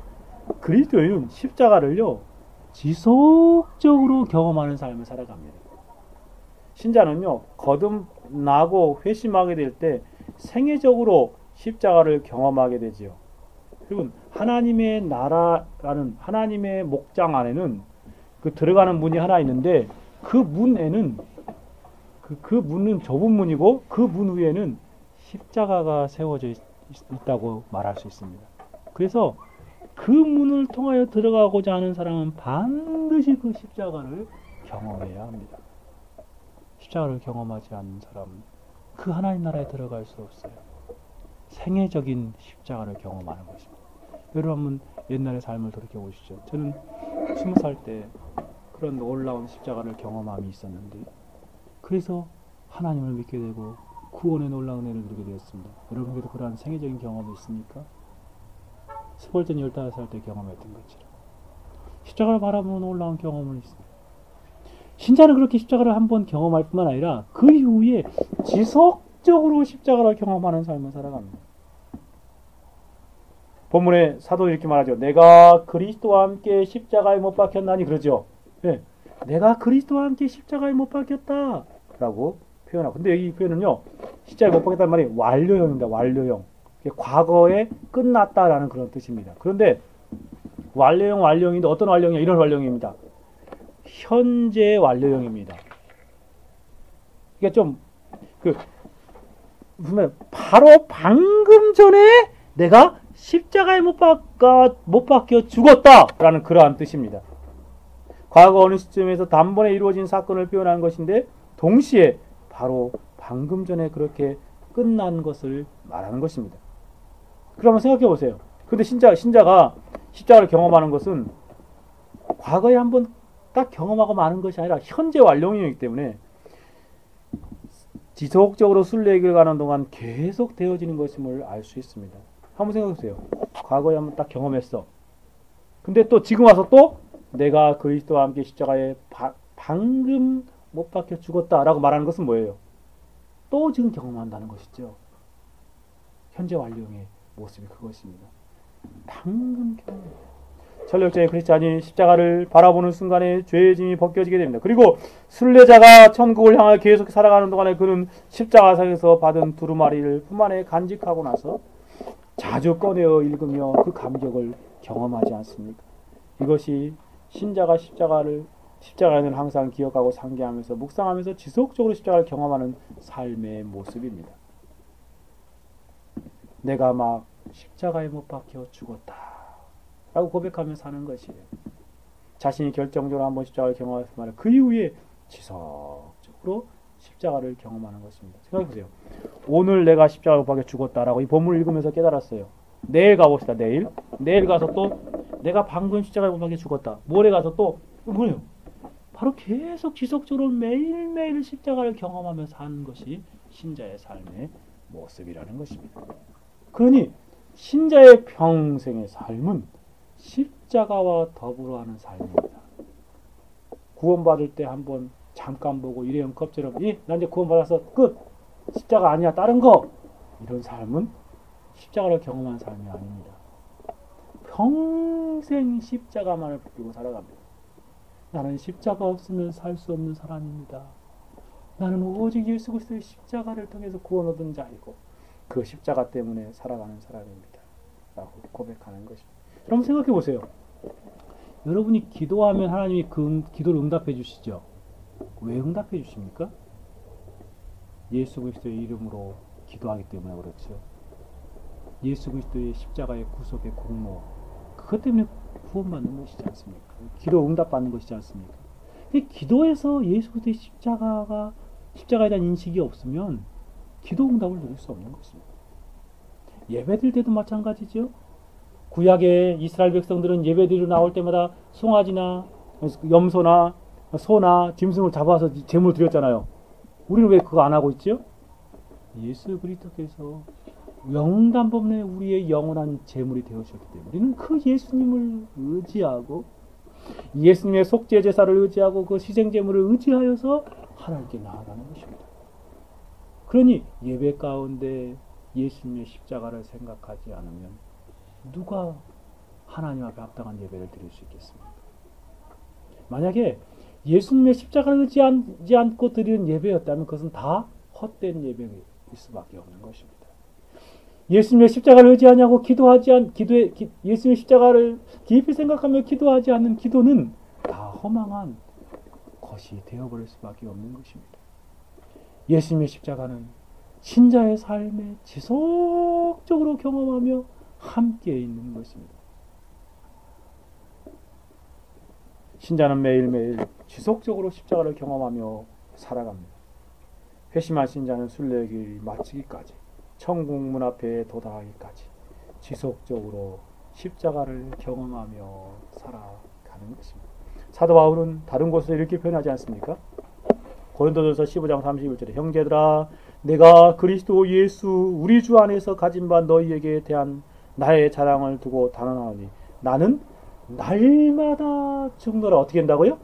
그리스도인은 십자가를요 지속적으로 경험하는 삶을 살아갑니다. 신자는요 거듭나고 회심하게 될 때 생애적으로 십자가를 경험하게 되지요. 그리고 하나님의 나라라는 하나님의 목장 안에는 그 들어가는 문이 하나 있는데 그 문에는 그 문은 좁은 문이고 그 문 위에는 십자가가 세워져 있다고 말할 수 있습니다. 그래서 그 문을 통하여 들어가고자 하는 사람은 반드시 그 십자가를 경험해야 합니다. 십자가를 경험하지 않는 사람은 그 하나님 나라에 들어갈 수 없어요. 생애적인 십자가를 경험하는 것입니다. 여러분 옛날의 삶을 돌이켜보시죠. 저는 20살 때 그런 놀라운 십자가를 경험함이 있었는데 그래서 하나님을 믿게 되고 구원의 놀라운 은혜를 누리게 되었습니다. 여러분께도 그러한 생애적인 경험이 있습니까? 스펄전 15살 때 경험했던 것처럼 십자가를 바라보는 놀라운 경험을 있습니다. 신자는 그렇게 십자가를 한번 경험할 뿐만 아니라 그 이후에 지속적으로 십자가를 경험하는 삶을 살아갑니다. 본문에 사도 이렇게 말하죠. 내가 그리스도와 함께 십자가에 못 박혔나니 그러죠. 네. 내가 그리스도와 함께 십자가에 못 박혔다 라고 표현하고, 근데 여기 표현은요 십자가에 못 박혔다는 말이 완료형입니다. 완료형. 과거에 끝났다라는 그런 뜻입니다. 그런데 완료형인데 어떤 완료형이냐? 이런 완료형입니다. 현재 완료형입니다. 그러니까 좀 바로 방금 전에 내가 십자가에 못 박혀 죽었다라는 그러한 뜻입니다. 과거 어느 시점에서 단번에 이루어진 사건을 표현한 것인데 동시에 바로 방금 전에 그렇게 끝난 것을 말하는 것입니다. 그러면 생각해 보세요. 근데 신자가 십자가를 경험하는 것은 과거에 한번 딱 경험하고 마는 것이 아니라 현재 완료형이기 때문에 지속적으로 순례길 가는 동안 계속 되어지는 것임을 알 수 있습니다. 한번 생각해 보세요. 과거에 한번 딱 경험했어. 근데 또 지금 와서 또 내가 그리스도와 함께 십자가에 방금 못 박혀 죽었다라고 말하는 것은 뭐예요? 또 지금 경험한다는 것이죠. 현재 완료형의 모습이 그것입니다. 방금 경험. 전력자의 크리스찬이 십자가를 바라보는 순간에 죄의 짐이 벗겨지게 됩니다. 그리고 순례자가 천국을 향해 계속 살아가는 동안에 그는 십자가상에서 받은 두루마리를 품 안에 간직하고 나서 자주 꺼내어 읽으며 그 감격을 경험하지 않습니까? 이것이 신자가 십자가는 항상 기억하고 상기하면서 묵상하면서 지속적으로 십자가를 경험하는 삶의 모습입니다. 내가 막 십자가에 못 박혀 죽었다 라고 고백하며 사는 것이에요. 자신이 결정적으로 한번 십자가를 경험했으면 그 이후에 지속적으로 십자가를 경험하는 것입니다. 생각해보세요. 오늘 내가 십자가를 못 박혀 죽었다라고 이 본문을 읽으면서 깨달았어요. 내일 가봅시다. 내일 가서 또 내가 방금 십자가에 못 박혀 죽었다. 모레 가서 또 뭐예요? 바로 계속 지속적으로 매일매일 십자가를 경험하며 사는 것이 신자의 삶의 모습이라는 것입니다. 그러니 신자의 평생의 삶은 십자가와 더불어 하는 삶입니다. 구원받을 때 한번 잠깐 보고 일회용 컵처럼 나 이제 구원받아서 끝! 십자가 아니야 다른 거! 이런 삶은 십자가를 경험한 삶이 아닙니다. 평생 십자가만을 붙들고 살아갑니다. 나는 십자가 없으면 살 수 없는 사람입니다. 나는 오직 예수 그리스도의 십자가를 통해서 구원 얻은 자이고 그 십자가 때문에 살아가는 사람입니다. 라고 고백하는 것입니다. 여러분 생각해 보세요. 여러분이 기도하면 하나님이 그 기도를 응답해 주시죠. 왜 응답해 주십니까? 예수 그리스도의 이름으로 기도하기 때문에 그렇죠. 예수 그리스도의 십자가의 구속의 공로, 그 그것 때문에 구원받는 것이지 않습니까? 기도 응답받는 것이지 않습니까? 이 기도에서 예수 그리스도의 십자가에 대한 인식이 없으면 기도 응답을 누릴 수 없는 것입니다. 예배드릴 때도 마찬가지죠. 구약의 이스라엘 백성들은 예배드리러 나올 때마다 송아지나 염소나 소나 짐승을 잡아서 제물을 드렸잖아요. 우리는 왜 그거 안 하고 있죠? 예수 그리스도께서 영단법내 우리의 영원한 제물이 되어주셨기 때문에 우리는 그 예수님을 의지하고 예수님의 속죄 제사를 의지하고 그 희생 제물을 의지하여서 하나님께 나아가는 것입니다. 그러니 예배 가운데 예수님의 십자가를 생각하지 않으면 누가 하나님 앞에 합당한 예배를 드릴 수 있겠습니까? 만약에 예수님의 십자가를 의지하지 않고 드리는 예배였다면 그것은 다 헛된 예배일 수밖에 없는 것입니다. 예수님의 십자가를 의지하냐고 예수님의 십자가를 깊이 생각하며 기도하지 않는 기도는 다 허망한 것이 되어버릴 수밖에 없는 것입니다. 예수님의 십자가는 신자의 삶에 지속적으로 경험하며 함께 있는 것입니다. 신자는 매일매일 지속적으로 십자가를 경험하며 살아갑니다. 회심한 신자는 순례의 길 마치기까지 천국 문 앞에 도달하기까지 지속적으로 십자가를 경험하며 살아가는 것입니다. 사도 바울은 다른 곳에서 이렇게 표현하지 않습니까? 고린도전서 15장 31절에 형제들아 내가 그리스도 예수 우리 주 안에서 가진 바 너희에게 대한 나의 자랑을 두고 단언하오니 나는 날마다 죽노라. 어떻게 한다고요?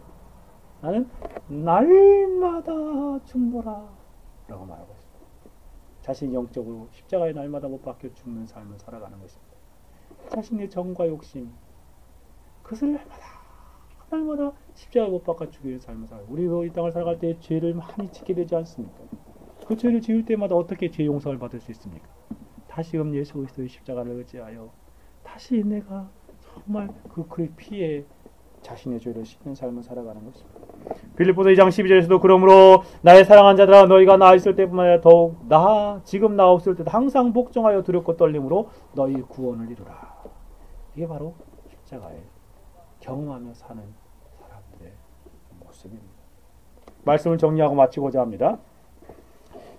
나는 날마다 죽노라 라고 말하고 있습니다. 자신이 영적으로 십자가에 날마다 못 박혀 죽는 삶을 살아가는 것입니다. 자신의 정과 욕심 그것을 날마다 십자가에 못 박혀 죽이는 삶을 살아가고 우리도 이 땅을 살아갈 때 죄를 많이 짓게 되지 않습니까? 그 죄를 지을 때마다 어떻게 죄 용서를 받을 수 있습니까? 다시금 예수 그리스도의 십자가를 의지하여 다시 내가 정말 그의 피에 자신의 죄를 씻는 삶을 살아가는 것입니다. 빌립보서 2장 12절에서도 그러므로 나의 사랑한 자들아 너희가 나 있을 때뿐만 아니라 더욱 지금 나 없을 때도 항상 복종하여 두렵고 떨림으로 너희 구원을 이루라. 이게 바로 십자가에 경험하며 사는 사람들의 모습입니다. 말씀을 정리하고 마치고자 합니다.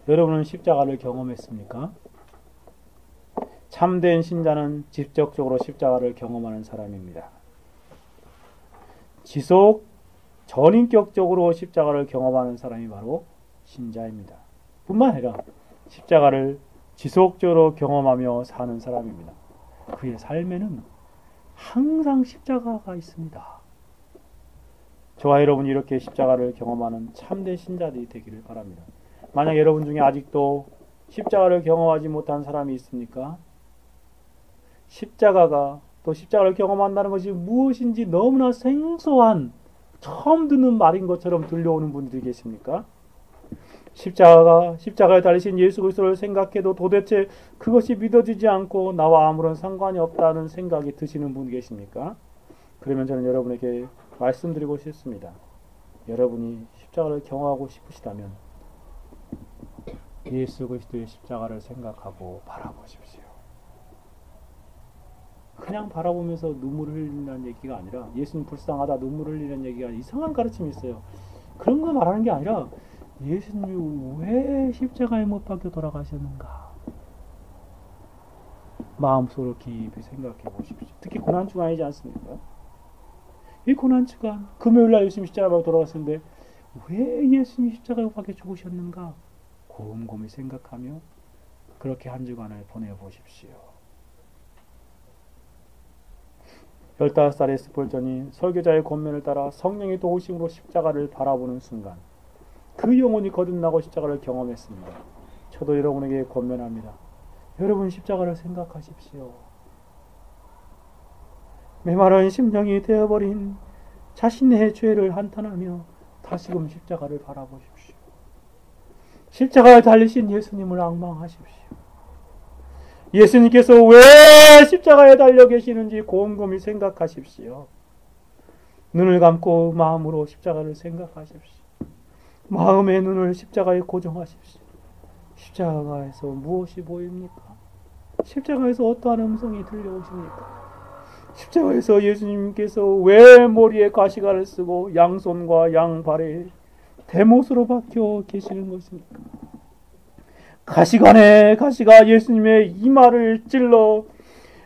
여러분은 십자가를 경험했습니까? 참된 신자는 직접적으로 십자가를 경험하는 사람입니다. 전인격적으로 십자가를 경험하는 사람이 바로 신자입니다. 뿐만 아니라 십자가를 지속적으로 경험하며 사는 사람입니다. 그의 삶에는 항상 십자가가 있습니다. 저와 여러분이 이렇게 십자가를 경험하는 참된 신자들이 되기를 바랍니다. 만약 여러분 중에 아직도 십자가를 경험하지 못한 사람이 있습니까? 십자가가 또 십자가를 경험한다는 것이 무엇인지 너무나 생소한 처음 듣는 말인 것처럼 들려오는 분들이 계십니까? 십자가에 달리신 예수 그리스도를 생각해도 도대체 그것이 믿어지지 않고 나와 아무런 상관이 없다는 생각이 드시는 분 계십니까? 그러면 저는 여러분에게 말씀드리고 싶습니다. 여러분이 십자가를 경험하고 싶으시다면 예수 그리스도의 십자가를 생각하고 바라보십시오. 그냥 바라보면서 눈물을 흘리는 얘기가 아니라 예수님 불쌍하다 눈물을 흘리는 얘기가 이상한 가르침이 있어요. 그런 거 말하는 게 아니라 예수님이 왜 십자가에 못 박혀 돌아가셨는가 마음속으로 깊이 생각해 보십시오. 특히 고난주간이지 않습니까? 이 고난주간 금요일날 예수님 십자가에 박혀 돌아갔는데 왜 예수님이 십자가에 박혀 죽으셨는가 곰곰이 생각하며 그렇게 한 주간을 보내보십시오. 15살의 스폴전이 설교자의 권면을 따라 성령의 도우심으로 십자가를 바라보는 순간 그 영혼이 거듭나고 십자가를 경험했습니다. 저도 여러분에게 권면합니다. 여러분 십자가를 생각하십시오. 메마른 심령이 되어버린 자신의 죄를 한탄하며 다시금 십자가를 바라보십시오. 십자가에 달리신 예수님을 앙망하십시오. 예수님께서 왜 십자가에 달려 계시는지 곰곰이 생각하십시오. 눈을 감고 마음으로 십자가를 생각하십시오. 마음의 눈을 십자가에 고정하십시오. 십자가에서 무엇이 보입니까? 십자가에서 어떠한 음성이 들려오십니까? 십자가에서 예수님께서 왜 머리에 가시관을 쓰고 양손과 양발에 대못으로 박혀 계시는 것입니까? 가시가 예수님의 이마를 찔러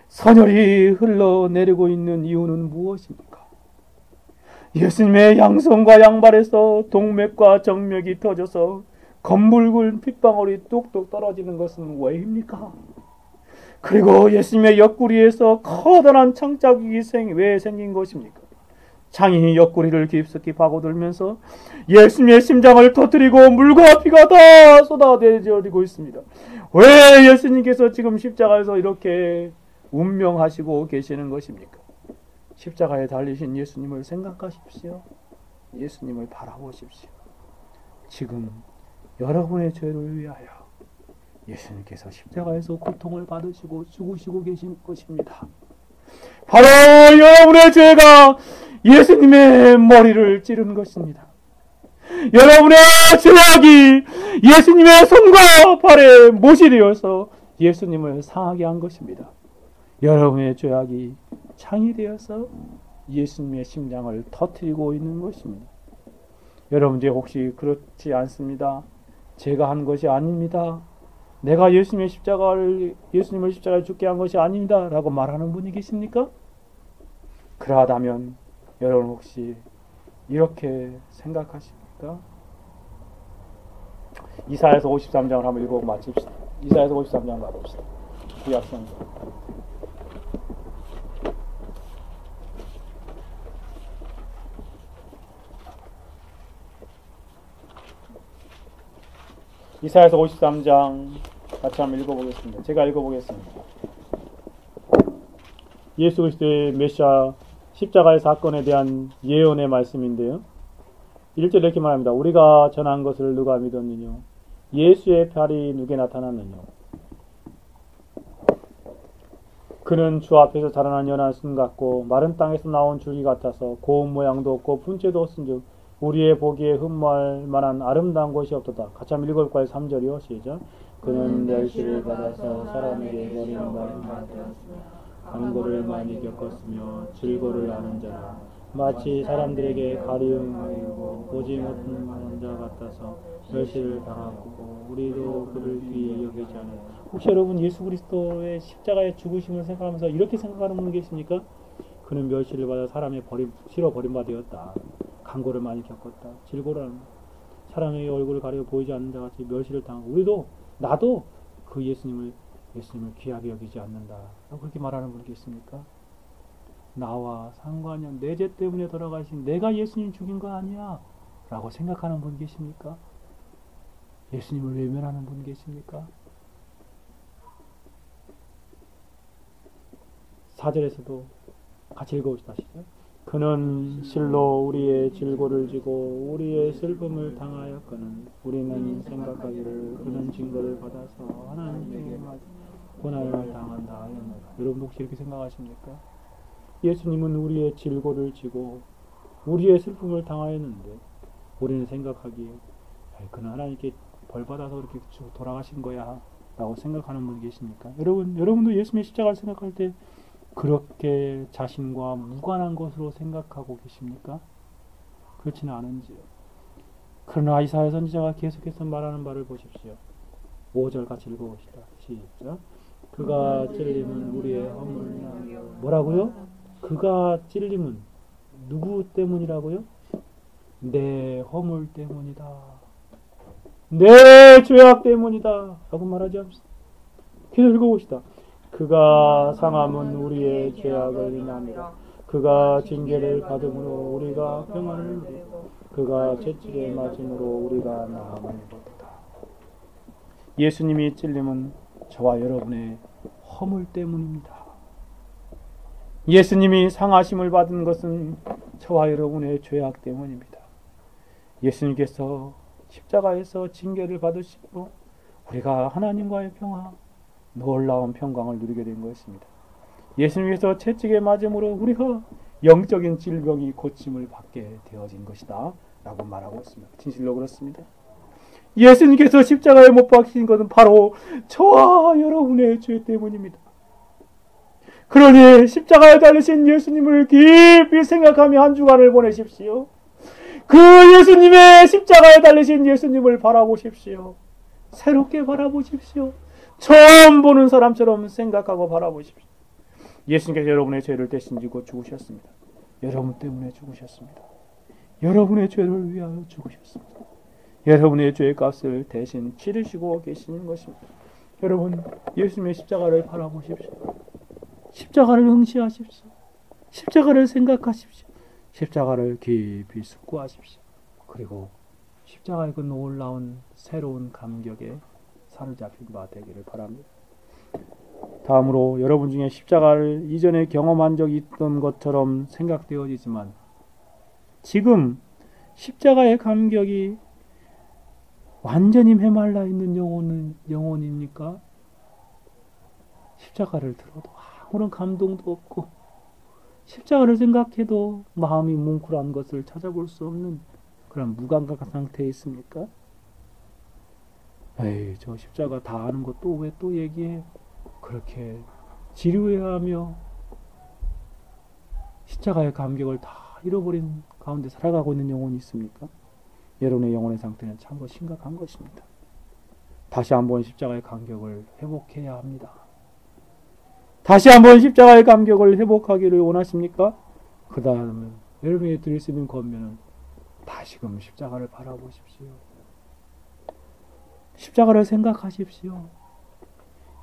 선혈이 흘러내리고 있는 이유는 무엇입니까? 예수님의 양손과 양발에서 동맥과 정맥이 터져서 검붉은 핏방울이 뚝뚝 떨어지는 것은 왜입니까? 그리고 예수님의 옆구리에서 커다란 창자국이 왜 생긴 것입니까? 창이 옆구리를 깊숙이 파고들면서 예수님의 심장을 터뜨리고 물과 피가 다 쏟아내려지고 있습니다. 왜 예수님께서 지금 십자가에서 이렇게 운명하시고 계시는 것입니까? 십자가에 달리신 예수님을 생각하십시오. 예수님을 바라보십시오. 지금 여러분의 죄를 위하여 예수님께서 십자가에서 고통을 받으시고 죽으시고 계신 것입니다. 바로 여러분의 죄가 예수님의 머리를 찌른 것입니다. 여러분의 죄악이 예수님의 손과 발에 못이 되어서 예수님을 상하게 한 것입니다. 여러분의 죄악이 창이 되어서 예수님의 심장을 터뜨리고 있는 것입니다. 여러분 이제 혹시 그렇지 않습니다. 제가 한 것이 아닙니다. 내가 예수님을 십자가에 죽게 한 것이 아닙니다. 라고 말하는 분이 계십니까? 그러하다면 여러분 혹시 이렇게 생각하십니까? 이사야서 53장을 한번 읽고 마칩시다. 이사야서 53장 가봅시다. 구약성. 이사야서 53장 같이 한번 읽어보겠습니다. 제가 읽어보겠습니다. 예수 그리스도의 메시아 십자가의 사건에 대한 예언의 말씀인데요. 1절 이렇게 말합니다. 우리가 전한 것을 누가 믿었느냐? 예수의 팔이 누게 나타났느냐? 그는 주 앞에서 자라난 연한 순 같고 마른 땅에서 나온 줄기 같아서 고운 모양도 없고 분재도 없은즉 우리의 보기에 흠모할 만한 아름다운 것이 없도다. 같이 한번 읽어볼까요? 3절이요. 시작. 그는 멸시를 받아서 사람에게 버리는 바가 되었으며 간고를 많이 겪었으며 질고를 아는 자라 마치 사람들에게 가리움하고 보지 못하는 자 같아서 멸시를 당하고 우리도 그를 귀히 여기지 않아요. 혹시 여러분 예수 그리스도의 십자가의 죽으심을 생각하면서 이렇게 생각하는 분 계십니까? 그는 멸시를 받아 사람의 실어 버림바 되었다. 간고를 많이 겪었다. 질고라는 사람의 얼굴을 가리고 보이지 않는 자 같이 멸시를 당하고 나도 그 예수님을 귀하게 여기지 않는다. 그렇게 말하는 분이 있습니까? 나와 상관이 없는 내 죄 때문에 돌아가신 내가 예수님 죽인 거 아니야 라고 생각하는 분 계십니까? 예수님을 외면하는 분 계십니까? 4절에서도 같이 읽어봅시다. 시작. 그는 실로 우리의 질고를 지고 우리의 슬픔을 당하였거늘 우리는 생각하기를 그는 징벌을 받아서 하나님에게 고난을 당한다 하였노라. 여러분 혹시 이렇게 생각하십니까? 예수님은 우리의 질고를 지고 우리의 슬픔을 당하였는데 우리는 생각하기에 그는 하나님께 벌받아서 그렇게 돌아가신 거야 라고 생각하는 분 계십니까? 여러분도 예수님의 십자가를 생각할 때 그렇게 자신과 무관한 것으로 생각하고 계십니까? 그렇지는 않은지요. 그러나 이사야 선지자가 계속해서 말하는 바를 보십시오. 5절 같이 읽어봅시다. 시작. 그가 찔림은 우리의 허물이나 뭐라고요? 그가 찔림은 누구 때문이라고요? 내 허물 때문이다. 내 죄악 때문이다. 라고 말하지 않습니다. 계속 읽어봅시다. 그가 상함은 우리의 죄악을 인함이라. 그가 징계를 받음으로 우리가 평안을 누리고 그가 채찍에 맞음으로 우리가 나음을 입었다. 예수님이 찔림은 저와 여러분의 허물 때문입니다. 예수님이 상하심을 받은 것은 저와 여러분의 죄악 때문입니다. 예수님께서 십자가에서 징계를 받으시고 우리가 하나님과의 평화, 놀라운 평강을 누리게 된 것입니다. 예수님께서 채찍에 맞음으로 우리가 영적인 질병이 고침을 받게 되어진 것이다 라고 말하고 있습니다. 진실로 그렇습니다. 예수님께서 십자가에 못 박히신 것은 바로 저와 여러분의 죄 때문입니다. 그러니 십자가에 달리신 예수님을 깊이 생각하며 한 주간을 보내십시오. 그 예수님의 십자가에 달리신 예수님을 바라보십시오. 새롭게 바라보십시오. 처음 보는 사람처럼 생각하고 바라보십시오. 예수님께서 여러분의 죄를 대신 지고 죽으셨습니다. 여러분 때문에 죽으셨습니다. 여러분의 죄를 위하여 죽으셨습니다. 여러분의 죄의 값을 대신 치르시고 계시는 것입니다. 여러분, 예수님의 십자가를 바라보십시오. 십자가를 응시하십시오. 십자가를 생각하십시오. 십자가를 깊이 숙고하십시오. 그리고 십자가의 그 놀라운 새로운 감격에 사로잡힌 바 되기를 바랍니다. 다음으로 여러분 중에 십자가를 이전에 경험한 적이 있던 것처럼 생각되어지지만 지금 십자가의 감격이 완전히 메말라 있는 영혼입니까? 십자가를 들어도 아무런 감동도 없고 십자가를 생각해도 마음이 뭉클한 것을 찾아볼 수 없는 그런 무감각 상태에 있습니까? 에이, 저 십자가 다 아는 것도 왜 또 얘기해? 그렇게 지루해하며 십자가의 감격을 다 잃어버린 가운데 살아가고 있는 영혼이 있습니까? 여러분의 영혼의 상태는 참으로 심각한 것입니다. 다시 한번 십자가의 감격을 회복해야 합니다. 다시 한번 십자가의 감격을 회복하기를 원하십니까? 그 다음에 여러분이 드릴 수 있는 권면은 다시금 십자가를 바라보십시오. 십자가를 생각하십시오.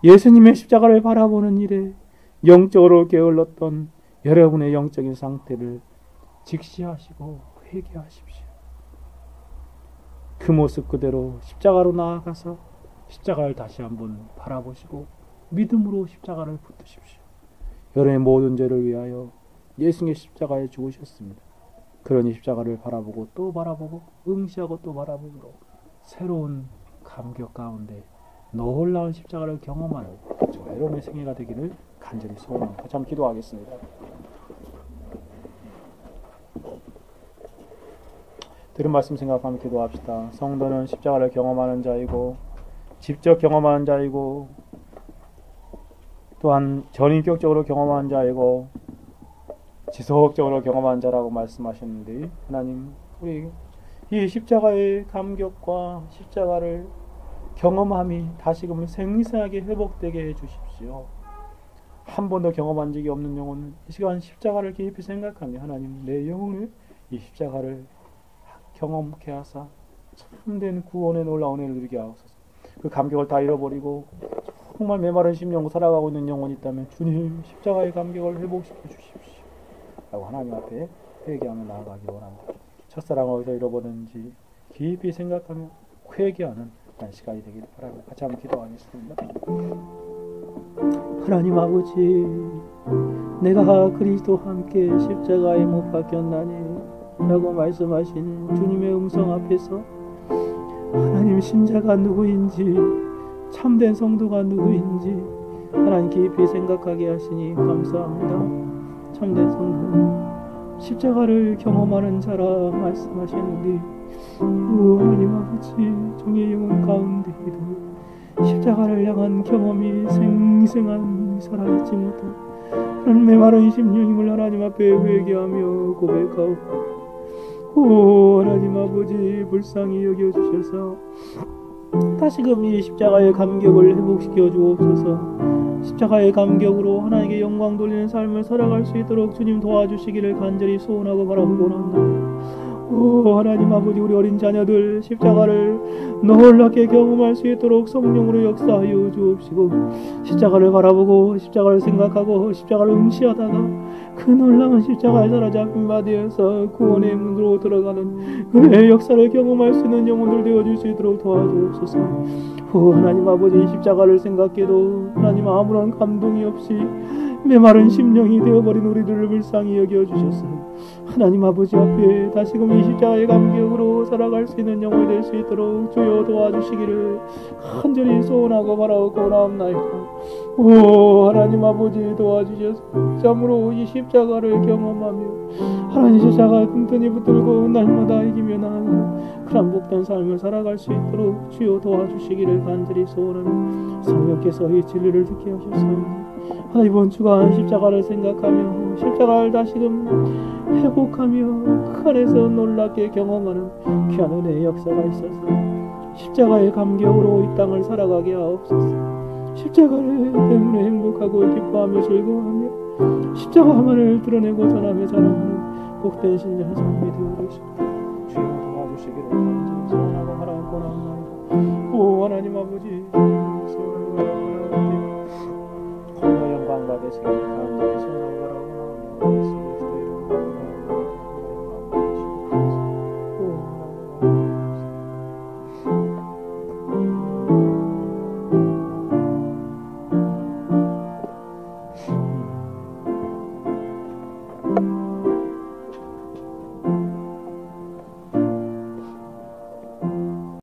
예수님의 십자가를 바라보는 일에 영적으로 게을렀던 여러분의 영적인 상태를 직시하시고 회개하십시오. 그 모습 그대로 십자가로 나아가서 십자가를 다시 한번 바라보시고 믿음으로 십자가를 붙드십시오. 여러분의 모든 죄를 위하여 예수님의 십자가에 죽으셨습니다. 그러니 십자가를 바라보고 또 바라보고 응시하고 또 바라보므로 새로운 감격 가운데 놀라운 십자가를 경험하는 여러분의 생애가 되기를 간절히 소원합니다. 같이 한번 기도하겠습니다. 들은 말씀 생각하며 기도합시다. 성도는 십자가를 경험하는 자이고 직접 경험하는 자이고 또한 전인격적으로 경험하는 자이고 지속적으로 경험하는 자라고 말씀하셨는데 하나님, 우리 이 십자가의 감격과 십자가를 경험함이 다시금 생생하게 회복되게 해주십시오. 한 번도 경험한 적이 없는 영혼은 이 시간 십자가를 깊이 생각하며 하나님, 내 영혼을 이 십자가를 경험케 하사 참된 구원의 놀라운 은혜를 누리게 하옵소서. 그 감격을 다 잃어버리고 정말 메마른 심령으로 살아가고 있는 영혼이 있다면 주님, 십자가의 감격을 회복시켜 주십시오 라고 하나님 앞에 회개하며 나아가기 원합니다. 첫사랑을 어디서 잃어버렸는지 깊이 생각하며 회개하는 그런 시간이 되기를 바랍니다. 같이 한번 기도하겠습니다. 하나님 아버지, 내가 그리스도와 함께 십자가에 못 박혔나니 라고 말씀하신 주님의 음성 앞에서 하나님, 신자가 누구인지 참된 성도가 누구인지 하나님 깊이 생각하게 하시니 감사합니다. 참된 성도는 십자가를 경험하는 자라 말씀하시는데 하나님 아버지, 종의 영혼 가운데에도 십자가를 향한 경험이 생생한 살아있지 못한 그런 메마른 심령임을 하나님 앞에 회개하며 고백하옵고, 하나님 아버지, 불쌍히 여겨주셔서 다시금 이 십자가의 감격을 회복시켜 주옵소서. 십자가의 감격으로 하나님께 영광 돌리는 삶을 살아갈 수 있도록 주님 도와주시기를 간절히 소원하고 바라보고 합니다. 하나님 아버지, 우리 어린 자녀들 십자가를 놀랍게 경험할 수 있도록 성령으로 역사하여 주옵시고, 십자가를 바라보고 십자가를 생각하고 십자가를 응시하다가 그 놀라운 십자가에 사로잡힌 바 되어서 구원의 문으로 들어가는 은혜의 역사를 경험할 수 있는 영혼들 되어줄 수 있도록 도와주옵소서. 하나님 아버지, 십자가를 생각해도 하나님 아무런 감동이 없이 메마른 심령이 되어버린 우리들을 불쌍히 여겨주셔서 하나님 아버지 앞에 다시금 이 십자가의 감격으로 살아갈 수 있는 영혼이 될 수 있도록 주여 도와주시기를 간절히 소원하고 바라옵고 나옵나이다. 하나님 아버지, 도와주셔서 참으로 이 십자가를 경험하며 하나님 십자가 튼튼히 붙들고 날마다 이기며 나아가는 그런 복된 삶을 살아갈 수 있도록 주여 도와주시기를 간절히 소원하며 성령께서 이 진리를 듣게 하셨사오니 이번 주간 십자가를 생각하며 십자가를 다시금 회복하며 그 안에서 놀랍게 경험하는 귀한 은혜의 역사가 있어서 십자가의 감격으로 이 땅을 살아가게 하옵소서. 십자가를 때문에 행복하고 기뻐하며 즐거워하며 십자가만을 드러내고 전하며 자랑하는 복된 신자 삶이 되어주시옵소서. 주여 도와주시기를 간절히 소원하고 바라옵고나옵나이다. 오 하나님 아버지,